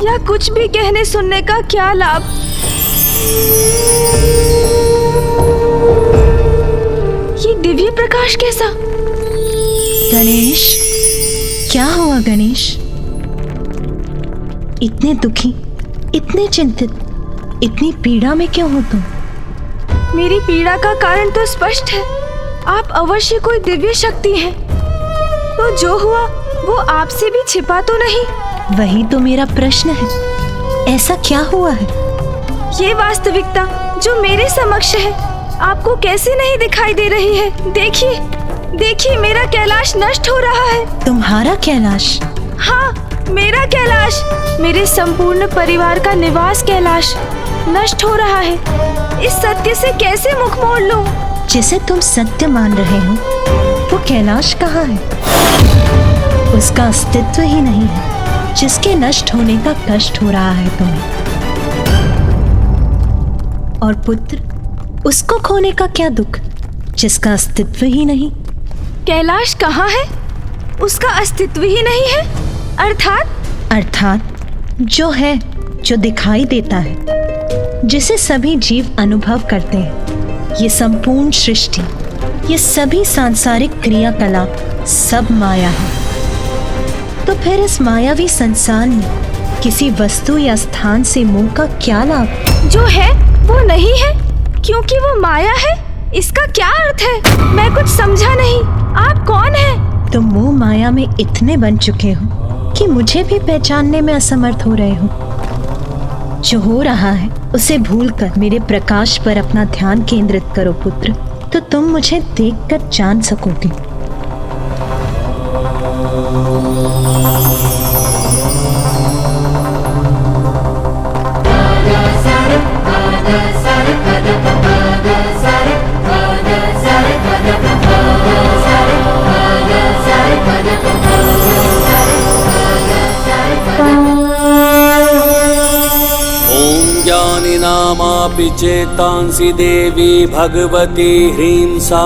या कुछ भी कहने सुनने का क्या लाभ? ये दिव्य प्रकाश कैसा? गणेश, क्या हुआ गणेश? इतने दुखी, इतने चिंतित, इतनी पीड़ा में क्यों हो तुम? मेरी पीड़ा का कारण तो स्पष्ट है। आप अवश्य कोई दिव्य शक्ति हैं। तो जो हुआ वो आपसे भी छिपा तो नहीं? वही तो मेरा प्रश्न है। ऐसा क्या हुआ है? ये वास्तविकता जो मेरे समक्ष है आपको कैसे नहीं दिखाई दे रही है? देखिए, देखिए, मेरा कैलाश नष्ट हो रहा है। तुम्हारा कैलाश? हाँ, मेरा कैलाश, मेरे संपूर्ण परिवार का निवास कैलाश नष्ट हो रहा है। इस सत्य से कैसे मुख मोड़ लूं? जिसे तुम सत्य मान रहे हो वो कैलाश कहाँ है? उसका अस्तित्व ही नहीं है, जिसके नष्ट होने का कष्ट हो रहा है तुम्हें। और पुत्र, उसको खोने का क्या दुख, जिसका अस्तित्व ही नहीं? कैलाश कहाँ है? उसका अस्तित्व ही नहीं है। अर्थात जो है, जो दिखाई देता है, जिसे सभी जीव अनुभव करते हैं। ये संपूर्ण सृष्टि, ये सभी सांसारिक क्रियाकलाप सब माया है। तो फिर इस मायावी संसार में किसी वस्तु या स्थान से मोह का क्या लाभ? जो है वो नहीं है क्योंकि वो माया है। इसका क्या अर्थ है? मैं कुछ समझा नहीं। आप कौन हैं? तुम मोह माया में इतने बन चुके हो कि मुझे भी पहचानने में असमर्थ हो रहे हो। जो हो रहा है उसे भूलकर मेरे प्रकाश पर अपना ध्यान केंद्रित करो पुत्र, तो तुम मुझे देखकर जान सकोगे। ज्ञानिनामापि चेतांसि देवी भगवती ह्रीं सा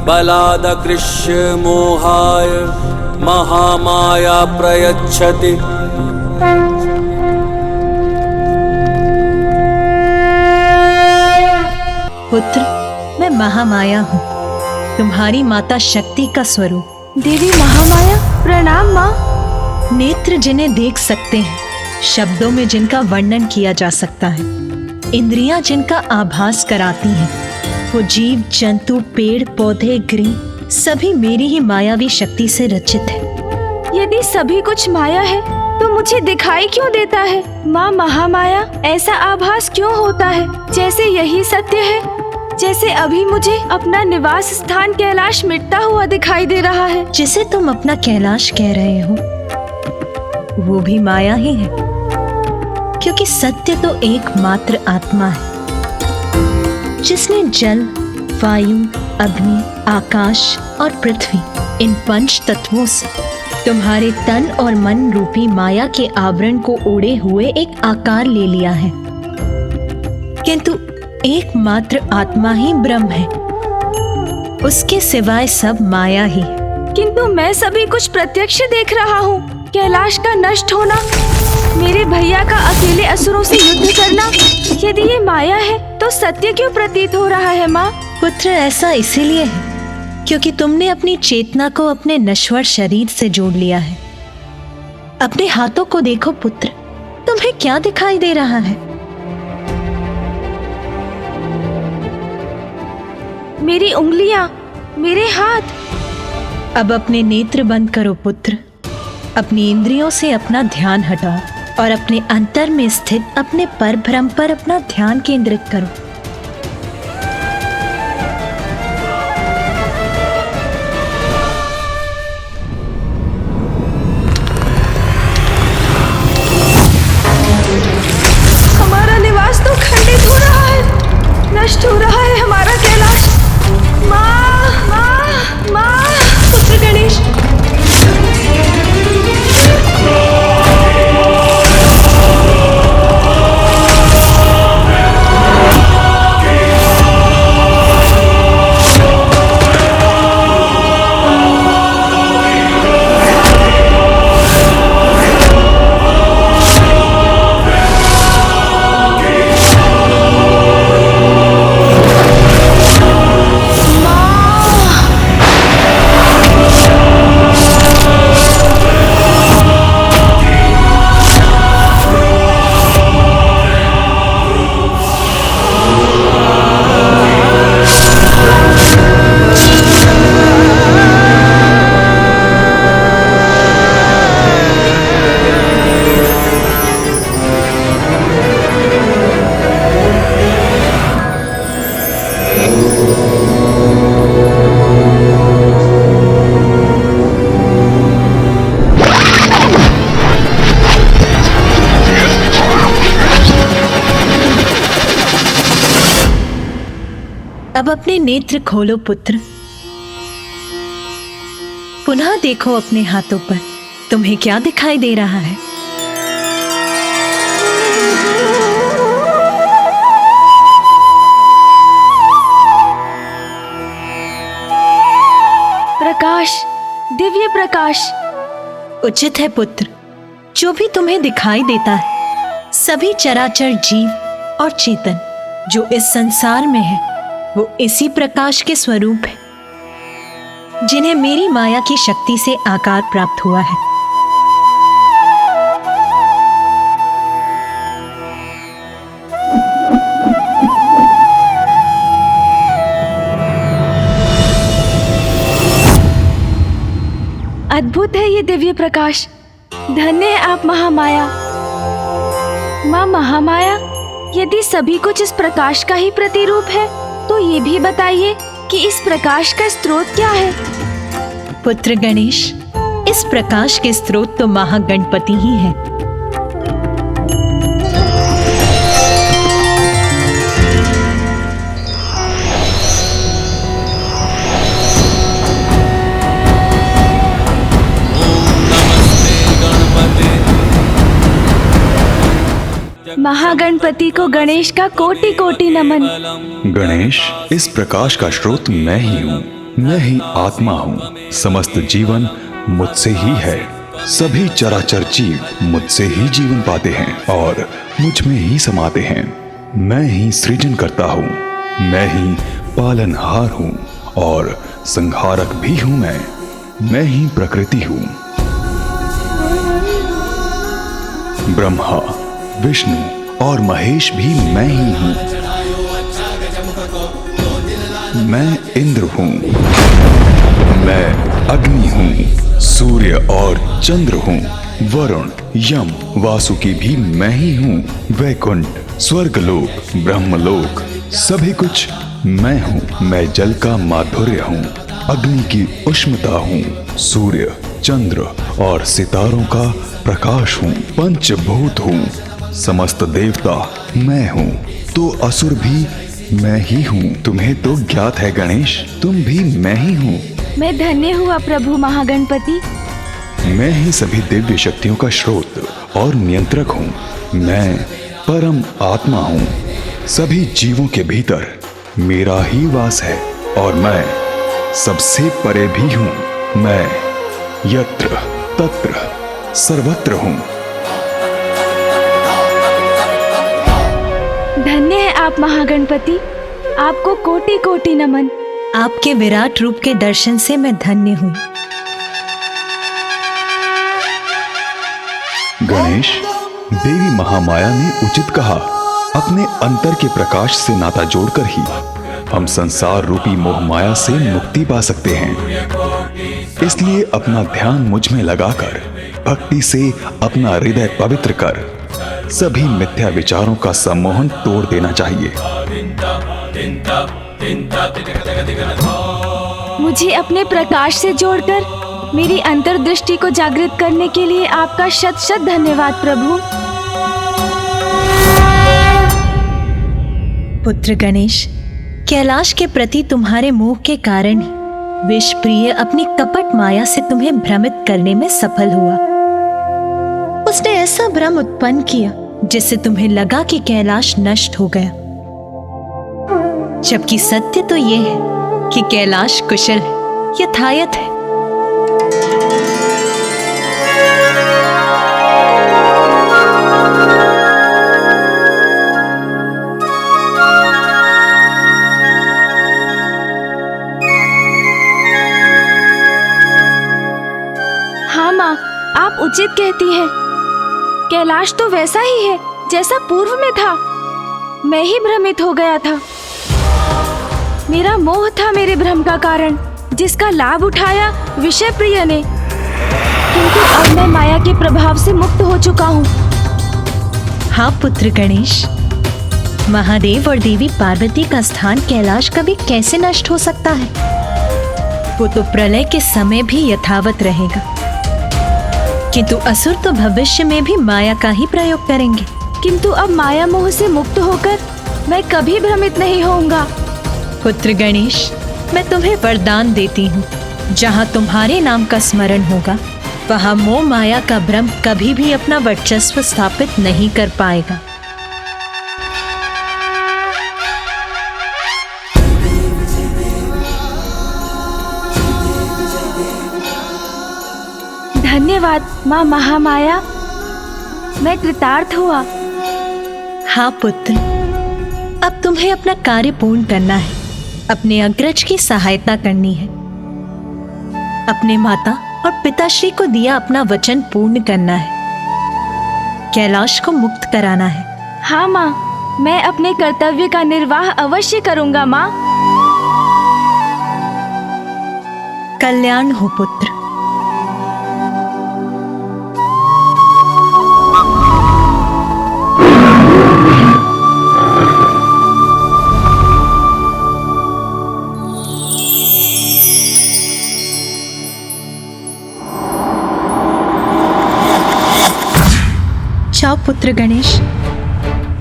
बलादकृष्य मोहाय महामाया प्रयच्छति। पुत्र, मैं महामाया हूँ, तुम्हारी माता शक्ति का स्वरूप। देवी महामाया, प्रणाम माँ। नेत्र जिन्हें देख सकते हैं, शब्दों में जिनका वर्णन किया जा सकता है, इंद्रियां जिनका आभास कराती हैं, वो जीव जंतु पेड़ पौधे गृह सभी मेरी ही मायावी शक्ति से रचित है। यदि सभी कुछ माया है तो मुझे दिखाई क्यों देता है? माँ महामाया, ऐसा आभास क्यों होता है जैसे यही सत्य है? जैसे अभी मुझे अपना निवास स्थान कैलाश मिटता हुआ दिखाई दे रहा है। जिसे तुम अपना कैलाश कह रहे हो वो भी माया ही है, क्योंकि सत्य तो एकमात्र आत्मा है जिसने जल, वायु, अग्नि, आकाश और पृथ्वी इन पंच तत्वों से तुम्हारे तन और मन रूपी माया के आवरण को ओढ़े हुए एक आकार ले लिया है। किंतु एकमात्र आत्मा ही ब्रह्म है, उसके सिवाय सब माया ही है। किंतु मैं सभी कुछ प्रत्यक्ष देख रहा हूँ। कैलाश का नष्ट होना, मेरे भैया का अकेले असुरों से युद्ध करना, यदि ये माया है तो सत्य क्यों प्रतीत हो रहा है माँ? पुत्र, ऐसा इसीलिए है क्योंकि तुमने अपनी चेतना को अपने नश्वर शरीर से जोड़ लिया है। अपने हाथों को देखो पुत्र, तुम्हें क्या दिखाई दे रहा है? मेरी उंगलियां, मेरे हाथ। अब अपने नेत्र बंद करो पुत्र, अपनी इंद्रियों से अपना ध्यान हटाओ और अपने अंतर में स्थित अपने परब्रह्म पर अपना ध्यान केंद्रित करो। हमारा निवास तो खंडित हो रहा है, नष्ट हो रहा है हमारा कैलाश। माँ, माँ, माँ, पुत्र गणेश। अब अपने नेत्र खोलो पुत्र, पुनः देखो अपने हाथों पर, तुम्हें क्या दिखाई दे रहा है? प्रकाश, दिव्य प्रकाश। उचित है पुत्र, जो भी तुम्हें दिखाई देता है सभी चराचर जीव और चेतन जो इस संसार में है वो इसी प्रकाश के स्वरूप है जिन्हें मेरी माया की शक्ति से आकार प्राप्त हुआ है। अद्भुत है ये दिव्य प्रकाश। धन्य है आप महामाया। माँ महामाया, यदि सभी कुछ इस प्रकाश का ही प्रतिरूप है तो ये भी बताइए कि इस प्रकाश का स्रोत क्या है? पुत्र गणेश, इस प्रकाश के स्रोत तो महागणपति ही है। महागणपति को गणेश का कोटि कोटि नमन। गणेश, इस प्रकाश का स्रोत मैं ही हूँ। मैं ही आत्मा हूँ। समस्त जीवन मुझसे ही है। सभी चराचर जीव मुझसे ही जीवन पाते हैं और मुझ में ही समाते हैं। मैं ही सृजन करता हूँ, मैं ही पालनहार हूँ और संहारक भी हूँ। मैं ही प्रकृति हूँ। ब्रह्मा, विष्णु और महेश भी मैं ही हूँ। मैं इंद्र हूँ, मैं अग्नि हूँ, सूर्य और चंद्र हूँ, वरुण, यम, वासुकी भी मैं ही हूँ। वैकुंठ, स्वर्गलोक, ब्रह्मलोक, सभी कुछ मैं हूँ। मैं जल का माधुर्य हूँ, अग्नि की उष्णता हूँ, सूर्य, चंद्र और सितारों का प्रकाश हूँ, पंचभूत हूँ, समस्त देवता मैं हूँ, तो असुर भी मैं ही हूँ। तुम्हें तो ज्ञात है गणेश, तुम भी मैं ही हूँ। मैं धन्य हुआ प्रभु महागणपति। मैं ही सभी दिव्य शक्तियों का स्रोत और नियंत्रक हूँ। मैं परम आत्मा हूँ। सभी जीवों के भीतर मेरा ही वास है और मैं सबसे परे भी हूँ। मैं यत्र तत्र सर्वत्र हूँ। धन्य है आप महागणपति, आपको कोटि कोटि नमन। आपके विराट रूप के दर्शन से मैं धन्य हुई। गणेश, देवी महामाया ने उचित कहा, अपने अंतर के प्रकाश से नाता जोड़कर ही हम संसार रूपी मोह माया से मुक्ति पा सकते हैं। इसलिए अपना ध्यान मुझ में लगाकर भक्ति से अपना हृदय पवित्र कर सभी मिथ्या विचारों का सम्मोहन तोड़ देना चाहिए। मुझे अपने प्रकाश से जोड़कर मेरी अंतर्दृष्टि को जागृत करने के लिए आपका शत शत धन्यवाद प्रभु। पुत्र गणेश, कैलाश के प्रति तुम्हारे मोह के कारण ही विषप्रिय अपनी कपट माया से तुम्हें भ्रमित करने में सफल हुआ। उसने ऐसा भ्रम उत्पन्न किया जिससे तुम्हें लगा कि कैलाश नष्ट हो गया, जबकि सत्य तो यह है कि कैलाश कुशल है, यथायथ है। हाँ माँ, आप उचित कहती हैं। कैलाश तो वैसा ही है जैसा पूर्व में था। मैं ही भ्रमित हो गया था। मेरा मोह था मेरे भ्रम का कारण, जिसका लाभ उठाया विषय प्रिय ने। किंतु अब मैं माया के प्रभाव से मुक्त हो चुका हूँ। हाँ पुत्र गणेश, महादेव और देवी पार्वती का स्थान कैलाश कभी कैसे नष्ट हो सकता है? वो तो प्रलय के समय भी यथावत रहेगा। किंतु असुर तो भविष्य में भी माया का ही प्रयोग करेंगे। किंतु अब माया मोह से मुक्त होकर मैं कभी भ्रमित नहीं होऊंगा। पुत्र गणेश, मैं तुम्हें वरदान देती हूँ, जहाँ तुम्हारे नाम का स्मरण होगा वहाँ मोह माया का भ्रम कभी भी अपना वर्चस्व स्थापित नहीं कर पाएगा। धन्यवाद माँ महामाया, मैं कृतार्थ हुआ। हाँ पुत्र, अब तुम्हें अपना कार्य पूर्ण करना है। अपने अग्रज की सहायता करनी है। अपने माता और पिताश्री को दिया अपना वचन पूर्ण करना है। कैलाश को मुक्त कराना है। हाँ माँ, मैं अपने कर्तव्य का निर्वाह अवश्य करूंगा माँ। कल्याण हो पुत्र। जाओ पुत्र गणेश,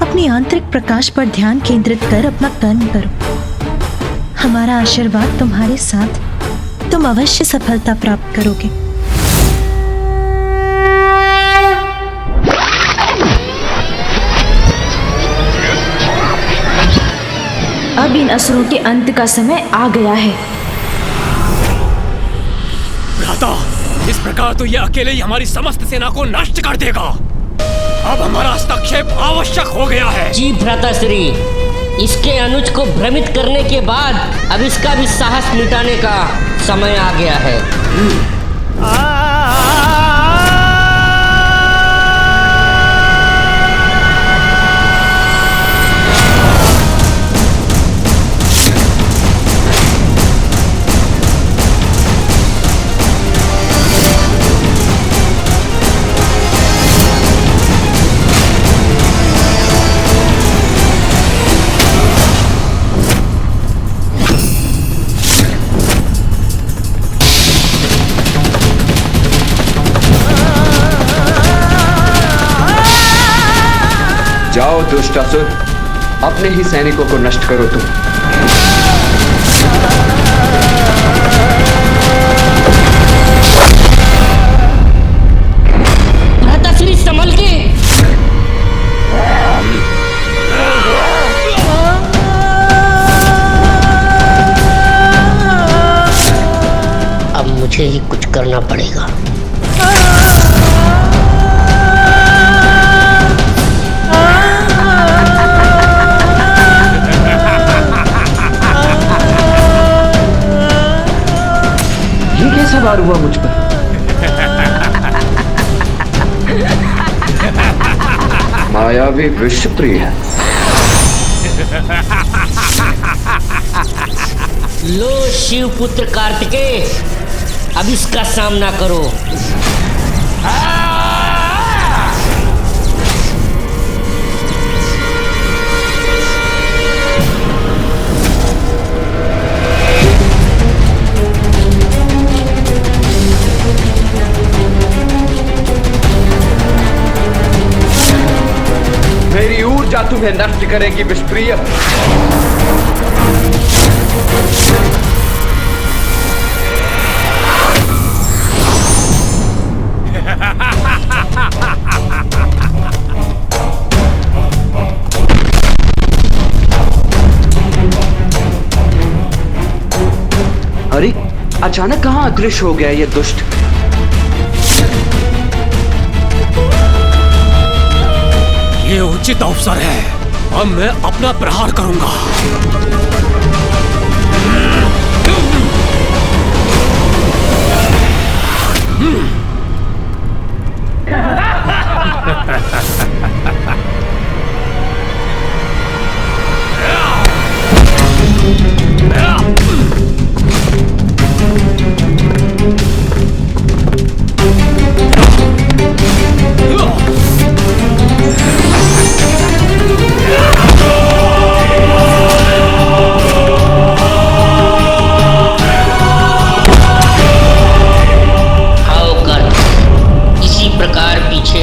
अपनी आंतरिक प्रकाश पर ध्यान केंद्रित कर अपना कर्म करो। हमारा आशीर्वाद तुम्हारे साथ, तुम अवश्य सफलता प्राप्त करोगे। अब इन असुरों के अंत का समय आ गया है। चाहता। इस प्रकार तो ये अकेले ही हमारी समस्त सेना को नष्ट कर देगा। अब हमारा हस्तक्षेप आवश्यक हो गया है। जी भ्राताश्री, इसके अनुज को भ्रमित करने के बाद अब इसका भी साहस मिटाने का समय आ गया है। जाओ दुष्टासुर, अपने ही सैनिकों को नष्ट करो तुम। भ्राताश्री संभल के। अब मुझे ही कुछ करना पड़ेगा। कैसा वार हुआ मुझ पर? मायावी विषप्रिय। लो शिवपुत्र कार्तिकेय, अब इसका सामना करो। मेरी ऊर्जा तुम्हें नष्ट करेगी विषप्रिय। अरे अचानक कहां अदृश्य हो गया ये दुष्ट? ये उचित अवसर है, अब मैं अपना प्रहार करूंगा।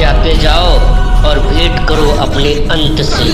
आते जाओ और भेंट करो अपने अंत से।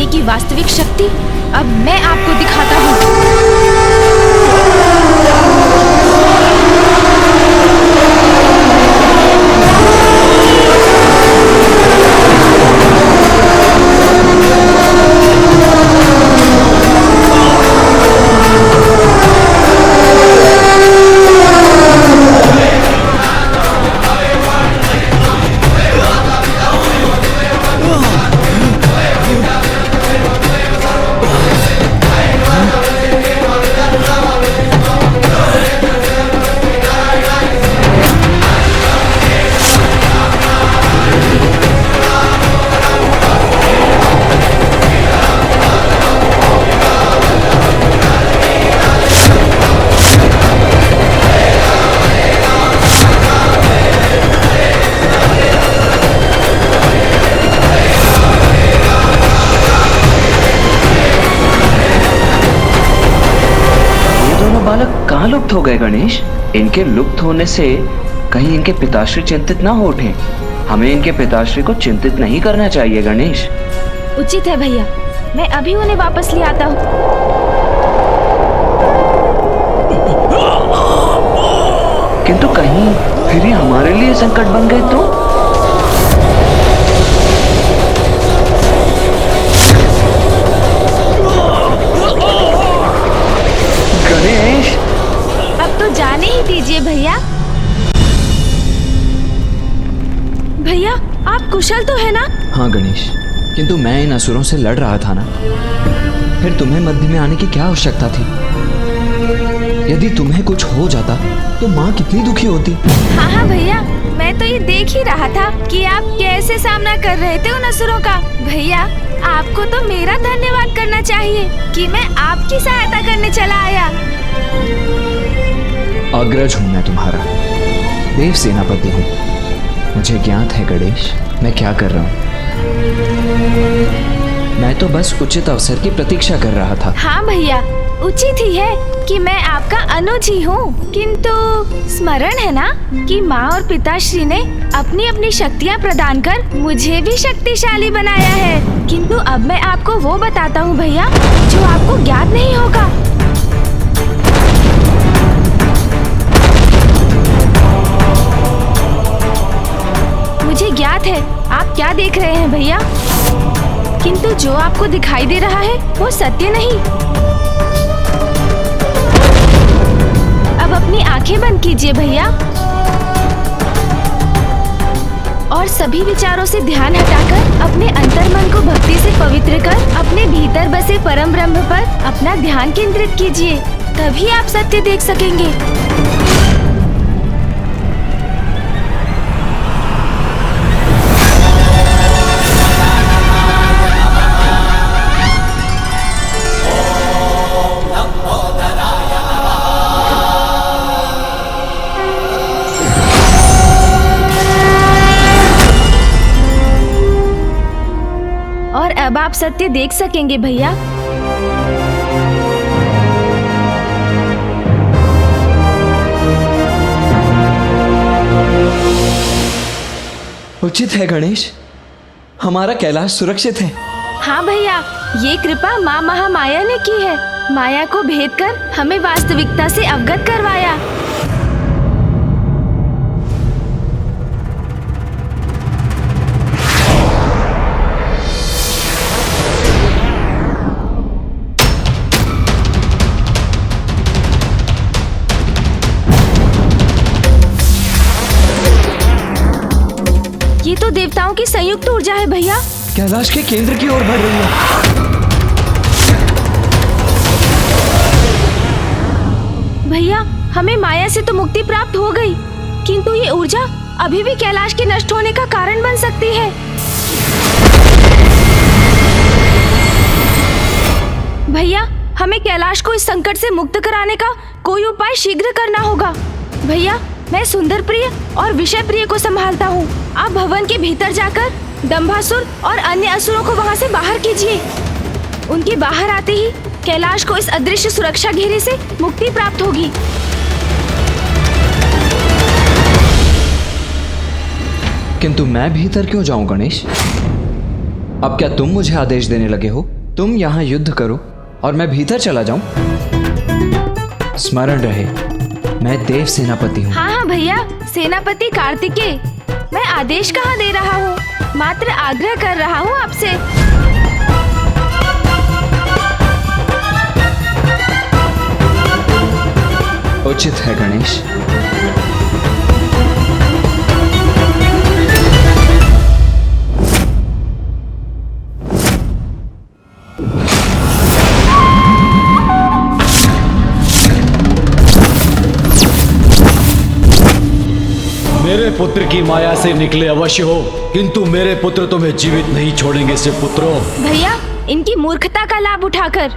की वास्तविक शक्ति अब मैं आपको दिखाता हूँ। बालक कहाँ लुप्त हो गए गणेश? इनके लुप्त होने से कहीं इनके पिताश्री चिंतित ना हो उठे। हमें इनके पिताश्री को चिंतित नहीं करना चाहिए गणेश। उचित है भैया, मैं अभी उन्हें वापस ले आता हूँ। किंतु कहीं फिर ये हमारे लिए संकट बन गए तो? गणेश, अब तो जाने ही दीजिए भैया। भैया, आप कुशल तो है ना? हाँ गणेश, किंतु मैं इन असुरों से लड़ रहा था ना, फिर तुम्हें मध्य में आने की क्या आवश्यकता थी? यदि तुम्हें कुछ हो जाता तो माँ कितनी दुखी होती। हाँ हाँ भैया, मैं तो ये देख ही रहा था कि आप कैसे सामना कर रहे थे उन असुरों का। भैया, आपको तो मेरा धन्यवाद करना चाहिए कि मैं आपकी सहायता करने चला आया। अग्रज हूँ मैं तुम्हारा, देव सेनापति हूँ। मुझे ज्ञात है गणेश, मैं क्या कर रहा हूँ। मैं तो बस उचित अवसर की प्रतीक्षा कर रहा था। हाँ भैया, उचित ही है कि मैं आपका अनुज ही हूँ, किंतु स्मरण है ना कि माँ और पिताश्री ने अपनी अपनी शक्तियाँ प्रदान कर मुझे भी शक्तिशाली बनाया है। किंतु अब मैं आपको वो बताता हूँ भैया, जो आपको ज्ञात नहीं होगा। मुझे ज्ञात है आप क्या देख रहे हैं भैया, किंतु जो आपको दिखाई दे रहा है वो सत्य नहीं। अब अपनी आंखें बंद कीजिए भैया और सभी विचारों से ध्यान हटाकर अपने अंतर्मन को भक्ति से पवित्र कर अपने भीतर बसे परम ब्रह्म पर अपना ध्यान केंद्रित कीजिए, तभी आप सत्य देख सकेंगे। और अब आप सत्य देख सकेंगे भैया। उचित है गणेश, हमारा कैलाश सुरक्षित है। हाँ भैया, ये कृपा माँ महामाया ने की है। माया को भेद कर हमें वास्तविकता से अवगत करवाया। ये तो देवताओं की संयुक्त ऊर्जा है भैया। कैलाश के केंद्र की ओर बढ़ रही है। भैया, हमें माया से तो मुक्ति प्राप्त हो गई, किंतु ये ऊर्जा अभी भी कैलाश के नष्ट होने का कारण बन सकती है। भैया, हमें कैलाश को इस संकट से मुक्त कराने का कोई उपाय शीघ्र करना होगा। भैया, मैं सुंदर प्रिय और विषय प्रिय को संभालता हूँ। आप भवन के भीतर जाकर दंभासुर और अन्य असुरों को वहाँ से बाहर कीजिए। उनके बाहर आते ही कैलाश को इस अदृश्य सुरक्षा घेरे से मुक्ति प्राप्त होगी। किंतु मैं भीतर क्यों जाऊं गणेश? अब क्या तुम मुझे आदेश देने लगे हो? तुम यहाँ युद्ध करो और मैं भीतर चला जाऊं? स्मरण रहे, मैं देव सेनापति हूँ। हाँ हाँ भैया, सेनापति कार्तिकेय। मैं आदेश कहाँ दे रहा हूँ, मात्र आग्रह कर रहा हूँ आपसे। उचित है गणेश। मेरे पुत्र की माया से निकले अवश्य हो, किंतु मेरे पुत्र तुम्हें जीवित नहीं छोड़ेंगे से पुत्रों। भैया, इनकी मूर्खता का लाभ उठाकर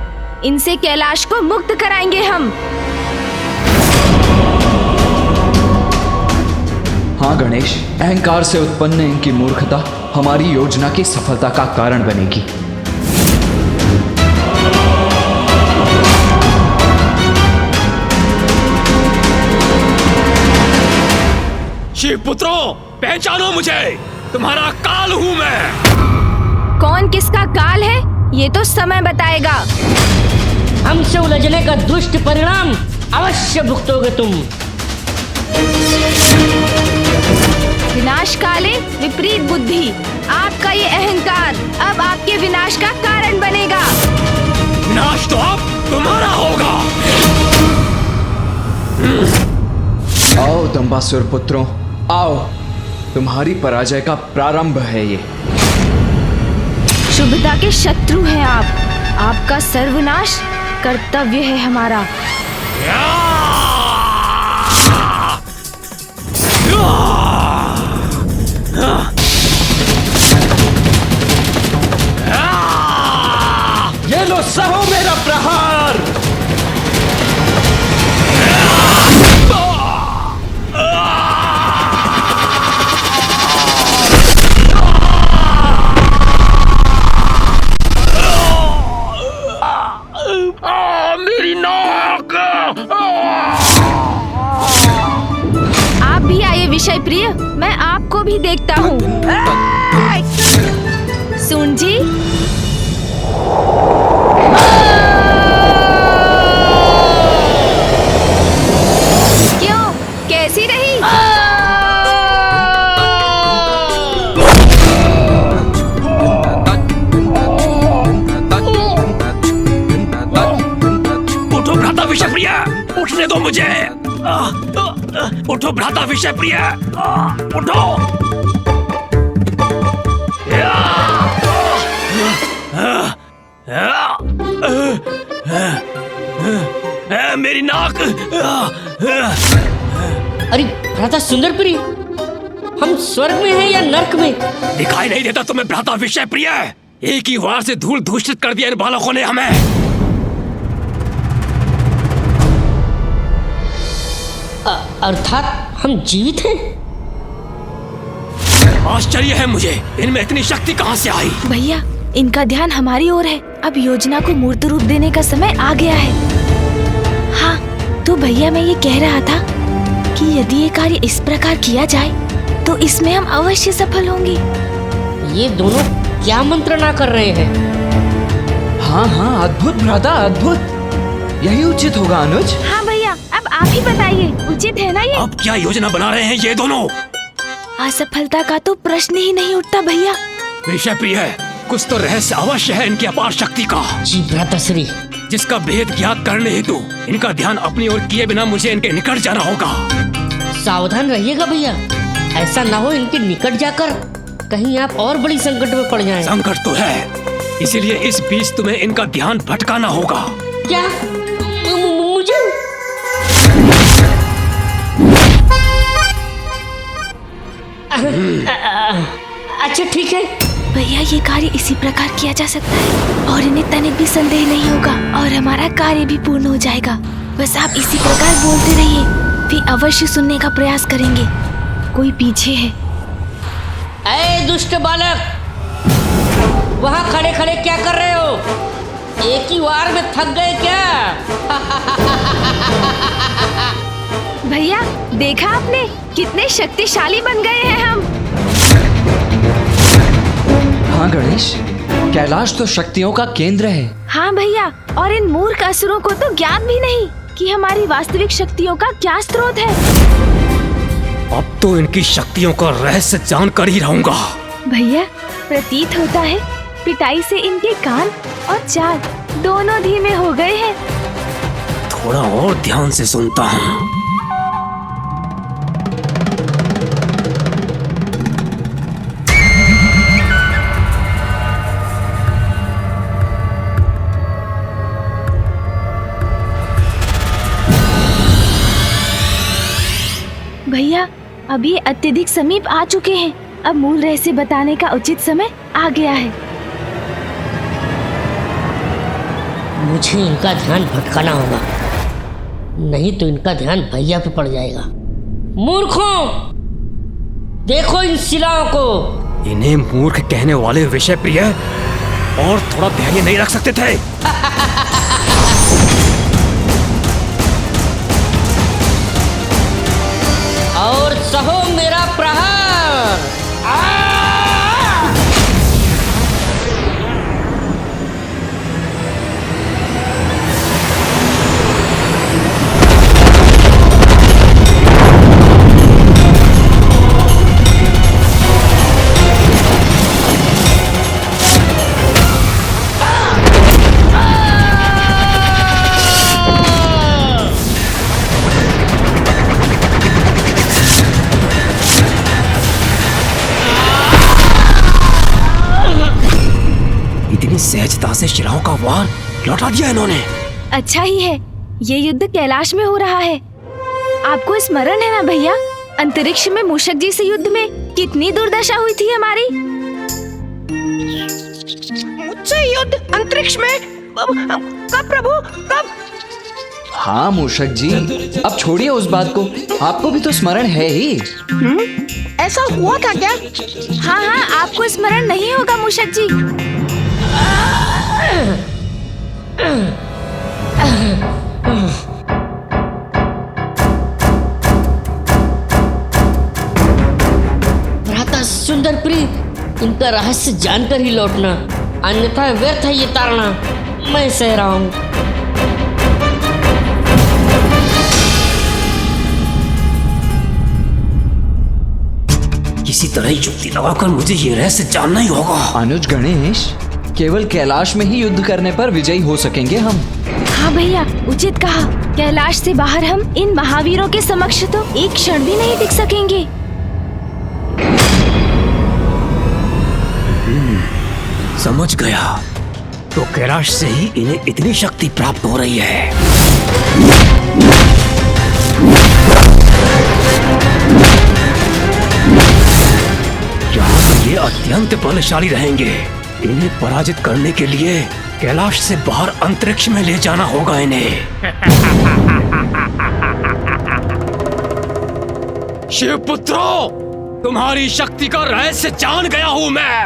इनसे कैलाश को मुक्त कराएंगे हम। हाँ गणेश, अहंकार से उत्पन्न इनकी मूर्खता हमारी योजना की सफलता का कारण बनेगी। शिव पुत्रों, पहचानो मुझे, तुम्हारा काल हूँ मैं। कौन किसका काल है ये तो समय बताएगा। हमसे उलझने का दुष्ट परिणाम अवश्य भुगतोगे तुम। विनाश काले विपरीत बुद्धि, आपका ये अहंकार अब आपके विनाश का कारण बनेगा। विनाश तो अब तुम्हारा होगा। आओ दंबासुर पुत्रों, आओ, तुम्हारी पराजय का प्रारंभ है ये। शुभता के शत्रु हैं आप, आपका सर्वनाश कर्तव्य है हमारा। ये लो, सहो मेरा प्रहार। मेरी नाक। आप भी आइए विषय प्रिय, मैं आपको भी देखता हूँ। सुन जी, क्यों, कैसी रही? उठो भ्राता विषप्रिय, उठने दो मुझे। उठो भ्राता विषप्रिय, उठो। मेरी नाक। अरे भ्राता सुंदर प्रिय, हम स्वर्ग में हैं या नर्क में? दिखाई नहीं देता तुम्हें भ्राता विषप्रिय? एक ही वार से धूल दूषित कर दिया इन बालकों ने हमें। अर्थात हम जीवित हैं? आश्चर्य है मुझे, इनमें इतनी शक्ति कहां से आई? भैया, इनका ध्यान हमारी ओर है। अब योजना को मूर्त रूप देने का समय आ गया है। हाँ, तो भैया मैं ये कह रहा था कि यदि ये कार्य इस प्रकार किया जाए तो इसमें हम अवश्य सफल होंगे। ये दोनों क्या मंत्रणा कर रहे हैं? हाँ हाँ, अद्भुत भ्राता, अद्भुत। यही उचित होगा अनुज। हाँ भैया, अब आप ही बताइए, उचित है ना ये? अब क्या योजना बना रहे हैं ये दोनों? असफलता का तो प्रश्न ही नहीं उठता भैया। विषप्रिय, कुछ तो रहस्य अवश्य है इनकी अपार शक्ति का। जी भ्राताश्री, जिसका भेद ज्ञात करने हेतु इनका ध्यान अपनी ओर किए बिना मुझे इनके निकट जाना होगा। सावधान रहिएगा भैया, ऐसा ना हो इनके निकट जाकर कहीं आप और बड़ी संकट में पड़ जाएं। संकट तो है, इसीलिए इस बीच तुम्हें इनका ध्यान भटकाना होगा। क्या? मुझे? अच्छा ठीक है भैया, ये कार्य इसी प्रकार किया जा सकता है और इन्हें तनिक भी संदेह नहीं होगा और हमारा कार्य भी पूर्ण हो जाएगा। बस आप इसी प्रकार बोलते रहिए, वे अवश्य सुनने का प्रयास करेंगे। कोई पीछे है। ऐ दुष्ट बालक, वहाँ खड़े खड़े क्या कर रहे हो? एक ही वार में थक गए क्या? भैया, देखा आपने कितने शक्तिशाली बन गए हैं हम। हाँ गणेश, कैलाश तो शक्तियों का केंद्र है। हाँ भैया, और इन मूर्ख असुरों को तो ज्ञात भी नहीं कि हमारी वास्तविक शक्तियों का क्या स्रोत है। अब तो इनकी शक्तियों का रहस्य जानकर ही रहूंगा। भैया, प्रतीत होता है पिटाई से इनके कान और चाल दोनों धीमे हो गए हैं। थोड़ा और ध्यान से सुनता हूँ। भैया, अब ये अत्यधिक समीप आ चुके हैं। अब मूल रहस्य बताने का उचित समय आ गया है। मुझे इनका ध्यान भटकाना होगा, नहीं तो इनका ध्यान भैया पे पड़ जाएगा। मूर्खों, देखो इन शिलाओं को। इन्हें मूर्ख कहने वाले विषप्रिय और थोड़ा धैर्य नहीं रख सकते थे? और सहो मेरा प्रहार। इतनी सहजता से शिलाओं का वार लौटा दिया इन्होंने। अच्छा ही है, ये युद्ध कैलाश में हो रहा है। आपको स्मरण है ना भैया, अंतरिक्ष में मूषक जी से युद्ध में कितनी दुर्दशा हुई थी हमारी। मुझसे युद्ध अंतरिक्ष में? कब प्रभु, कब? हाँ मूषक जी, अब छोड़िए उस बात को, आपको भी तो स्मरण है ही। ऐसा हुआ था क्या? हाँ हाँ, आपको स्मरण नहीं होगा मूषक जी। भ्राता सुंदर प्रिय, इनका रहस्य जानकर ही लौटना, अन्यथा व्यर्थ है ये ताड़ना। मैं सह रहा हूँ। किसी तरह युक्ति लगाकर मुझे ये रहस्य जानना ही होगा। अनुज गणेश, केवल कैलाश में ही युद्ध करने पर विजयी हो सकेंगे हम। हाँ भैया, उचित कहा। कैलाश से बाहर हम इन महावीरों के समक्ष तो एक क्षण भी नहीं टिक सकेंगे। समझ गया, तो कैलाश से ही इन्हें इतनी शक्ति प्राप्त हो रही है। ये अत्यंत बलशाली रहेंगे। इन्हें पराजित करने के लिए कैलाश से बाहर अंतरिक्ष में ले जाना होगा इन्हें। शिवपुत्रो, तुम्हारी शक्ति का रहस्य जान गया हूं मैं।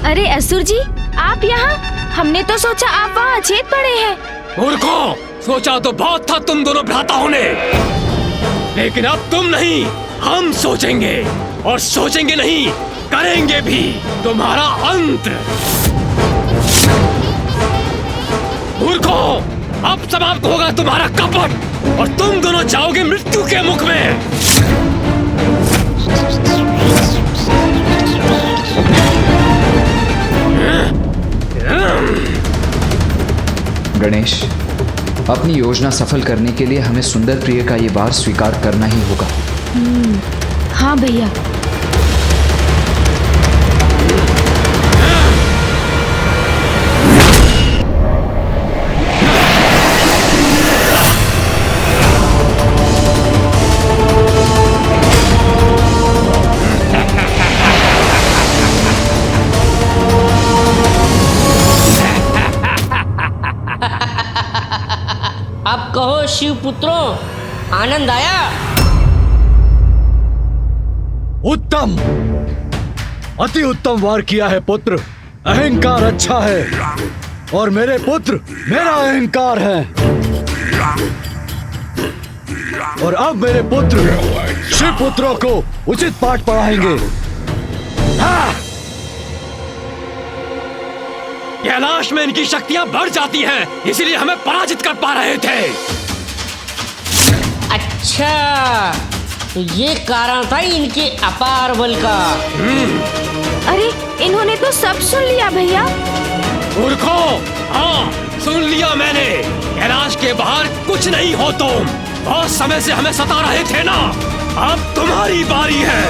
अरे असुर जी, आप यहाँ? हमने तो सोचा आप वहाँ अचेत पड़े हैं। मूर्खों, सोचा तो बहुत था तुम दोनों भ्राताओं ने, लेकिन अब तुम नहीं, हम सोचेंगे, और सोचेंगे नहीं, करेंगे भी तुम्हारा अंत। मूर्खों, अब समाप्त होगा तुम्हारा कपट, और तुम दोनों जाओगे मृत्यु के मुख में। गणेश, अपनी योजना सफल करने के लिए हमें सुंदर प्रिय का ये वार स्वीकार करना ही होगा। हाँ भैया। अब कहो शिवपुत्रों, आनंद आया? उत्तम, अति उत्तम वार किया है पुत्र। अहंकार अच्छा है, और मेरे पुत्र मेरा अहंकार है। और अब मेरे पुत्र शिव पुत्रों को उचित पाठ पढ़ाएंगे। हाँ! कैलाश में इनकी शक्तियां बढ़ जाती हैं, इसीलिए हमें पराजित कर पा रहे थे। अच्छा, तो ये कारण था इनके अपार बल का। अरे, इन्होंने तो सब सुन लिया भैया। मूर्खों, हाँ, सुन लिया मैंने। कैलाश के बाहर कुछ नहीं हो तुम। बहुत समय से हमें सता रहे थे ना, अब तुम्हारी बारी है।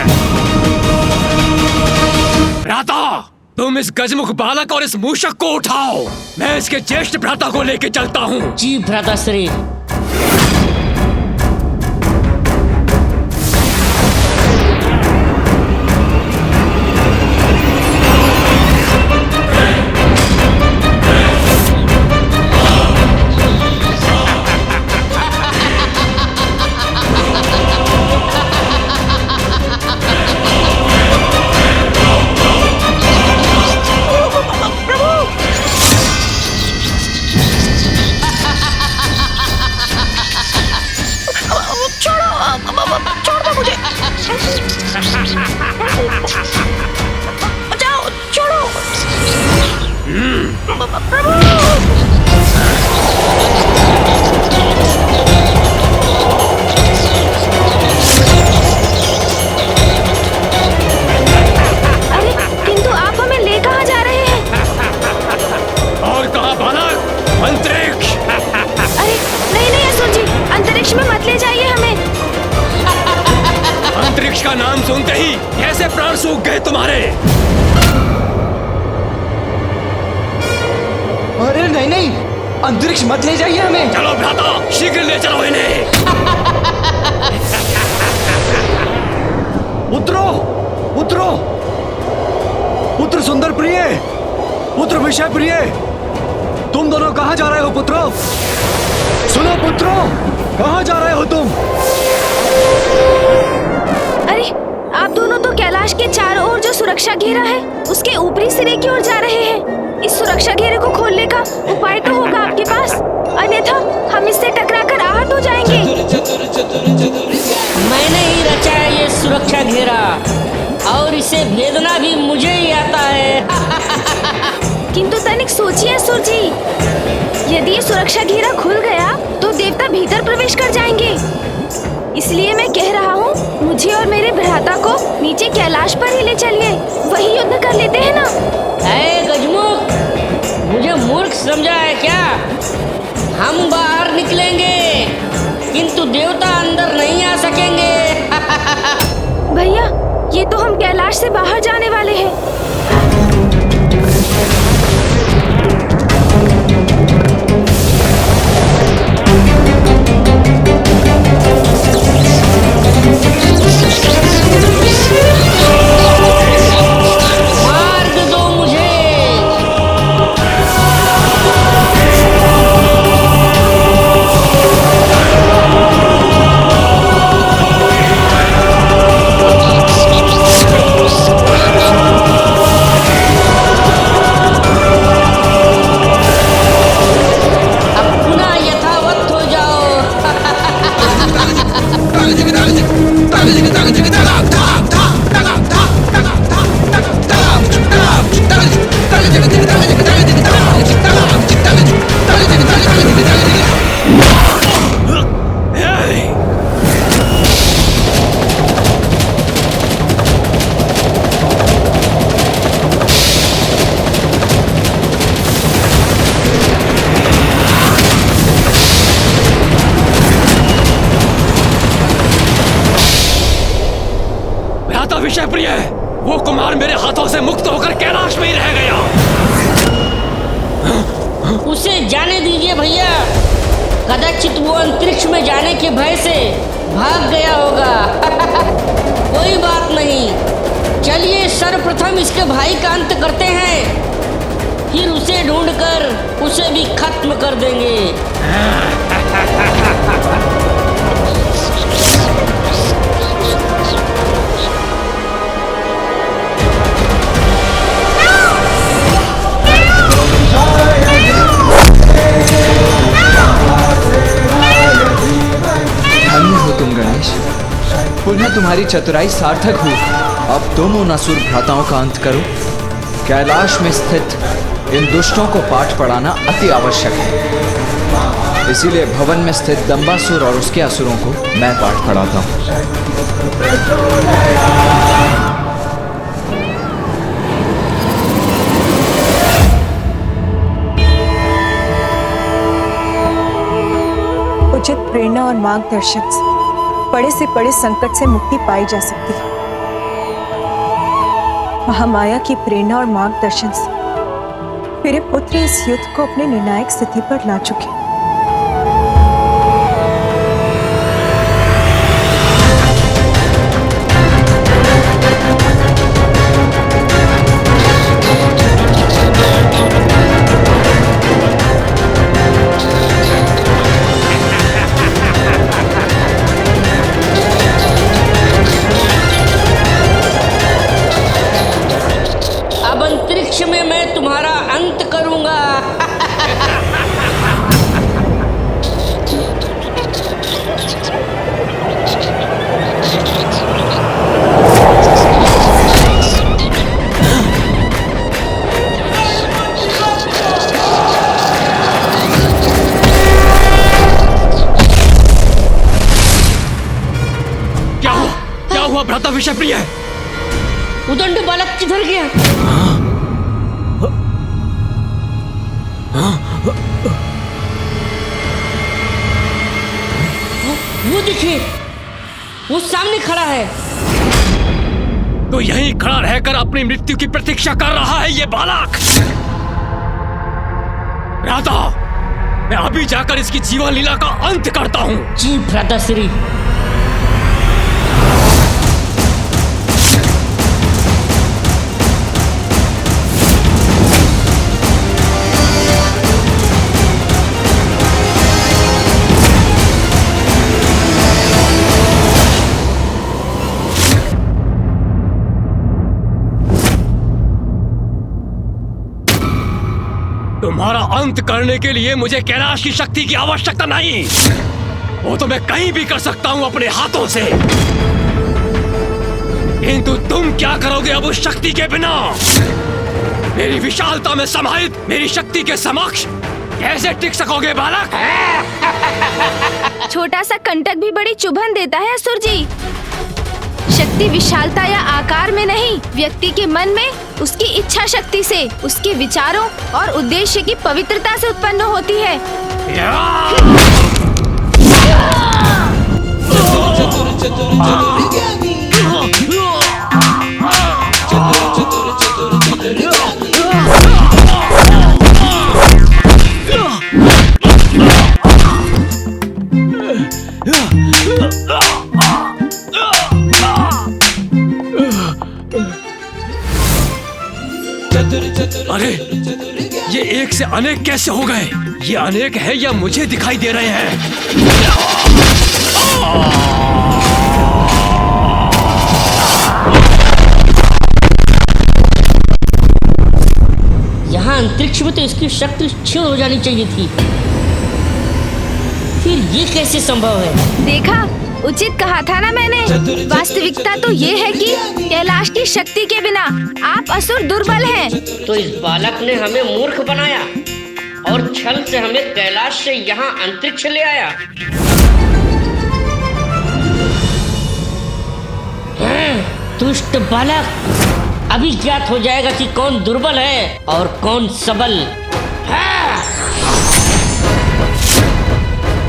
भ्राता, तुम इस गजमुख बालक और इस मूषक को उठाओ। मैं इसके ज्येष्ठ भ्राता को लेके चलता हूँ। जी भ्राता श्री। अरे किंतु आप हमें ले कहाँ जा रहे हैं? और कहाँ बालक? अंतरिक्ष। अरे नहीं नहीं असुर जी, अंतरिक्ष में मत ले जाइए हमें। अंतरिक्ष का नाम सुनते ही कैसे प्राण सूख गए तुम्हारे? अरे नहीं नहीं, अंतरिक्ष मत ले जाइए हमें। चलो भ्राता, शीघ्र ले चलो इन्हें। पुत्रो, पुत्रो, पुत्र सुंदर प्रिय, पुत्र विषय प्रिय, तुम दोनों कहाँ जा रहे हो पुत्रो? सुनो पुत्रो, कहाँ जा रहे हो तुम? अरे आप दोनों तो कैलाश के चारों ओर जो सुरक्षा घेरा है उसके ऊपरी सिरे की ओर जा रहे हैं। इस सुरक्षा घेरे को खोलने का उपाय तो होगा आपके पास, अन्यथा हम इससे टकराकर आहत हो जाएंगे। मैंने ही रचा है ये सुरक्षा घेरा और इसे भेदना भी मुझे ही आता है। किंतु तनिक सोचिए असुर जी, यदि ये सुरक्षा घेरा खुल गया तो देवता भीतर प्रवेश कर जाएंगे। इसलिए मैं कह रहा हूँ, मुझे और मेरे भ्राता को नीचे कैलाश पर ही ले चलिए, वही युद्ध कर लेते हैं ना। गजमुख, मुझे मूर्ख समझा है क्या? हम बाहर निकलेंगे किंतु देवता अंदर नहीं आ सकेंगे। भैया, ये तो हम कैलाश से बाहर जाने वाले हैं। मार्ग दो मुझे। विषय प्रिय, वो कुमार मेरे हाथों से मुक्त होकर कैलाश में ही रह गया। उसे जाने दीजिए भैया, कदाचित वो अंतरिक्ष में जाने के भय से भाग गया होगा। कोई बात नहीं, चलिए सर्वप्रथम इसके भाई का अंत करते हैं, फिर उसे ढूंढकर उसे भी खत्म कर देंगे। धन्य हो तुम गणेश, पुनः तुम्हारी चतुराई सार्थक हुई। अब तुम उन असुर भ्राताओं का अंत करो। कैलाश में स्थित इन दुष्टों को पाठ पढ़ाना अति आवश्यक है, इसीलिए भवन में स्थित दंबासुर और उसके असुरों को मैं पाठ पढ़ाता हूँ। उचित प्रेरणा और मार्गदर्शन से बड़े संकट से मुक्ति पाई जा सकती है। महामाया की प्रेरणा और मार्गदर्शन से मेरे पुत्र इस युद्ध को अपने निर्णायक स्थिति पर ला चुके हैं। अब अंतरिक्ष में मैं तुम्हारा अंत करूंगा। विषय प्रिय है। उदंड बालक किधर गया? वो देखिए, वो सामने खड़ा है। तो यहीं खड़ा रहकर अपनी मृत्यु की प्रतीक्षा कर रहा है ये बालक। राधा, मैं अभी जाकर इसकी जीवन लीला का अंत करता हूँ। जी भ्राताश्री। तुम्हारा अंत करने के लिए मुझे कैलाश की शक्ति की आवश्यकता नहीं। वो तो मैं कहीं भी कर सकता हूं अपने हाथों से। किंतु तुम क्या करोगे अब उस शक्ति के बिना? मेरी विशालता में समाहित मेरी शक्ति के समक्ष कैसे टिक सकोगे बालक? छोटा सा कंटक भी बड़ी चुभन देता है असुर जी। शक्ति विशालता या आकार में नहीं, व्यक्ति के मन में उसकी इच्छा शक्ति से, उसके विचारों और उद्देश्य की पवित्रता से उत्पन्न होती है। अरे ये एक से अनेक कैसे हो गए? ये अनेक है या मुझे दिखाई दे रहे हैं? यहाँ अंतरिक्ष में तो इसकी शक्ति क्षीण हो जानी चाहिए थी, फिर ये कैसे संभव है? देखा, उचित कहा था ना मैंने। वास्तविकता तो ये है कि कैलाश की शक्ति के बिना आप असुर दुर्बल हैं। तो इस बालक ने हमें मूर्ख बनाया और छल से हमें कैलाश से यहाँ अंतरिक्ष ले आया। दुष्ट बालक, अभी ज्ञात हो जाएगा कि कौन दुर्बल है और कौन सबल।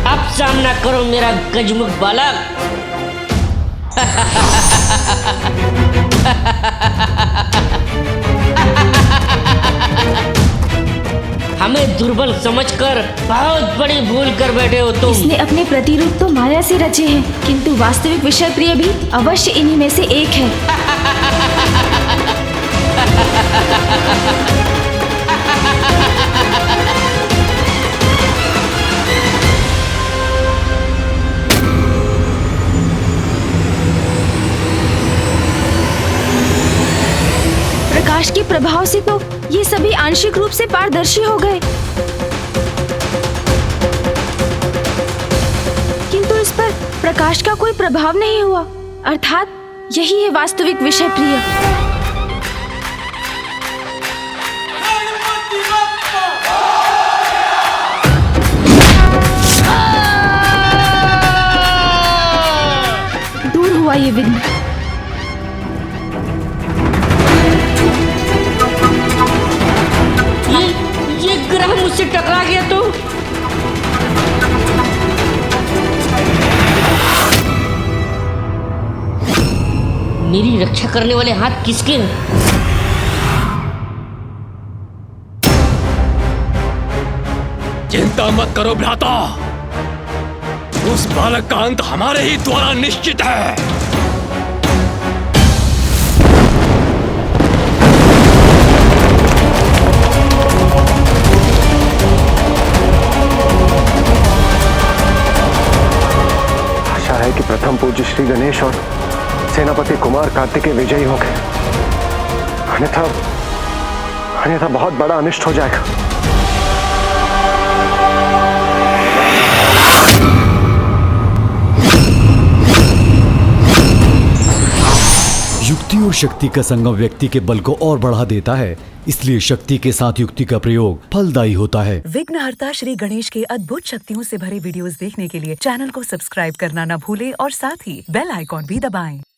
अब सामना करो मेरा गजमुख बालक। हमें दुर्बल समझकर बहुत बड़ी भूल कर बैठे हो तुम। इसने अपने प्रतिरूप तो माया से रचे हैं, किंतु वास्तविक विषय प्रिय भी अवश्य इन्हीं में से एक है। प्रकाश के प्रभाव से तो ये सभी आंशिक रूप से पारदर्शी हो गए, किंतु इस पर प्रकाश का कोई प्रभाव नहीं हुआ। अर्थात यही है वास्तविक विषय प्रिय। दूर हुआ ये विघ्न। ये ग्रह मुझसे टकरा गया तो मेरी रक्षा करने वाले हाथ किसके हैं? चिंता मत करो भ्राता, उस बालक का अंत हमारे ही द्वारा निश्चित है। है कि प्रथम पूज्य श्री गणेश और सेनापति कुमार कार्तिकेय विजयी हो गए, अन्यथा बहुत बड़ा अनिष्ट हो जाएगा। युक्ति और शक्ति का संगम व्यक्ति के बल को और बढ़ा देता है, इसलिए शक्ति के साथ युक्ति का प्रयोग फलदायी होता है। विघ्नहर्ता श्री गणेश के अद्भुत शक्तियों से भरे वीडियोस देखने के लिए चैनल को सब्सक्राइब करना न भूलें और साथ ही बेल आइकॉन भी दबाएं।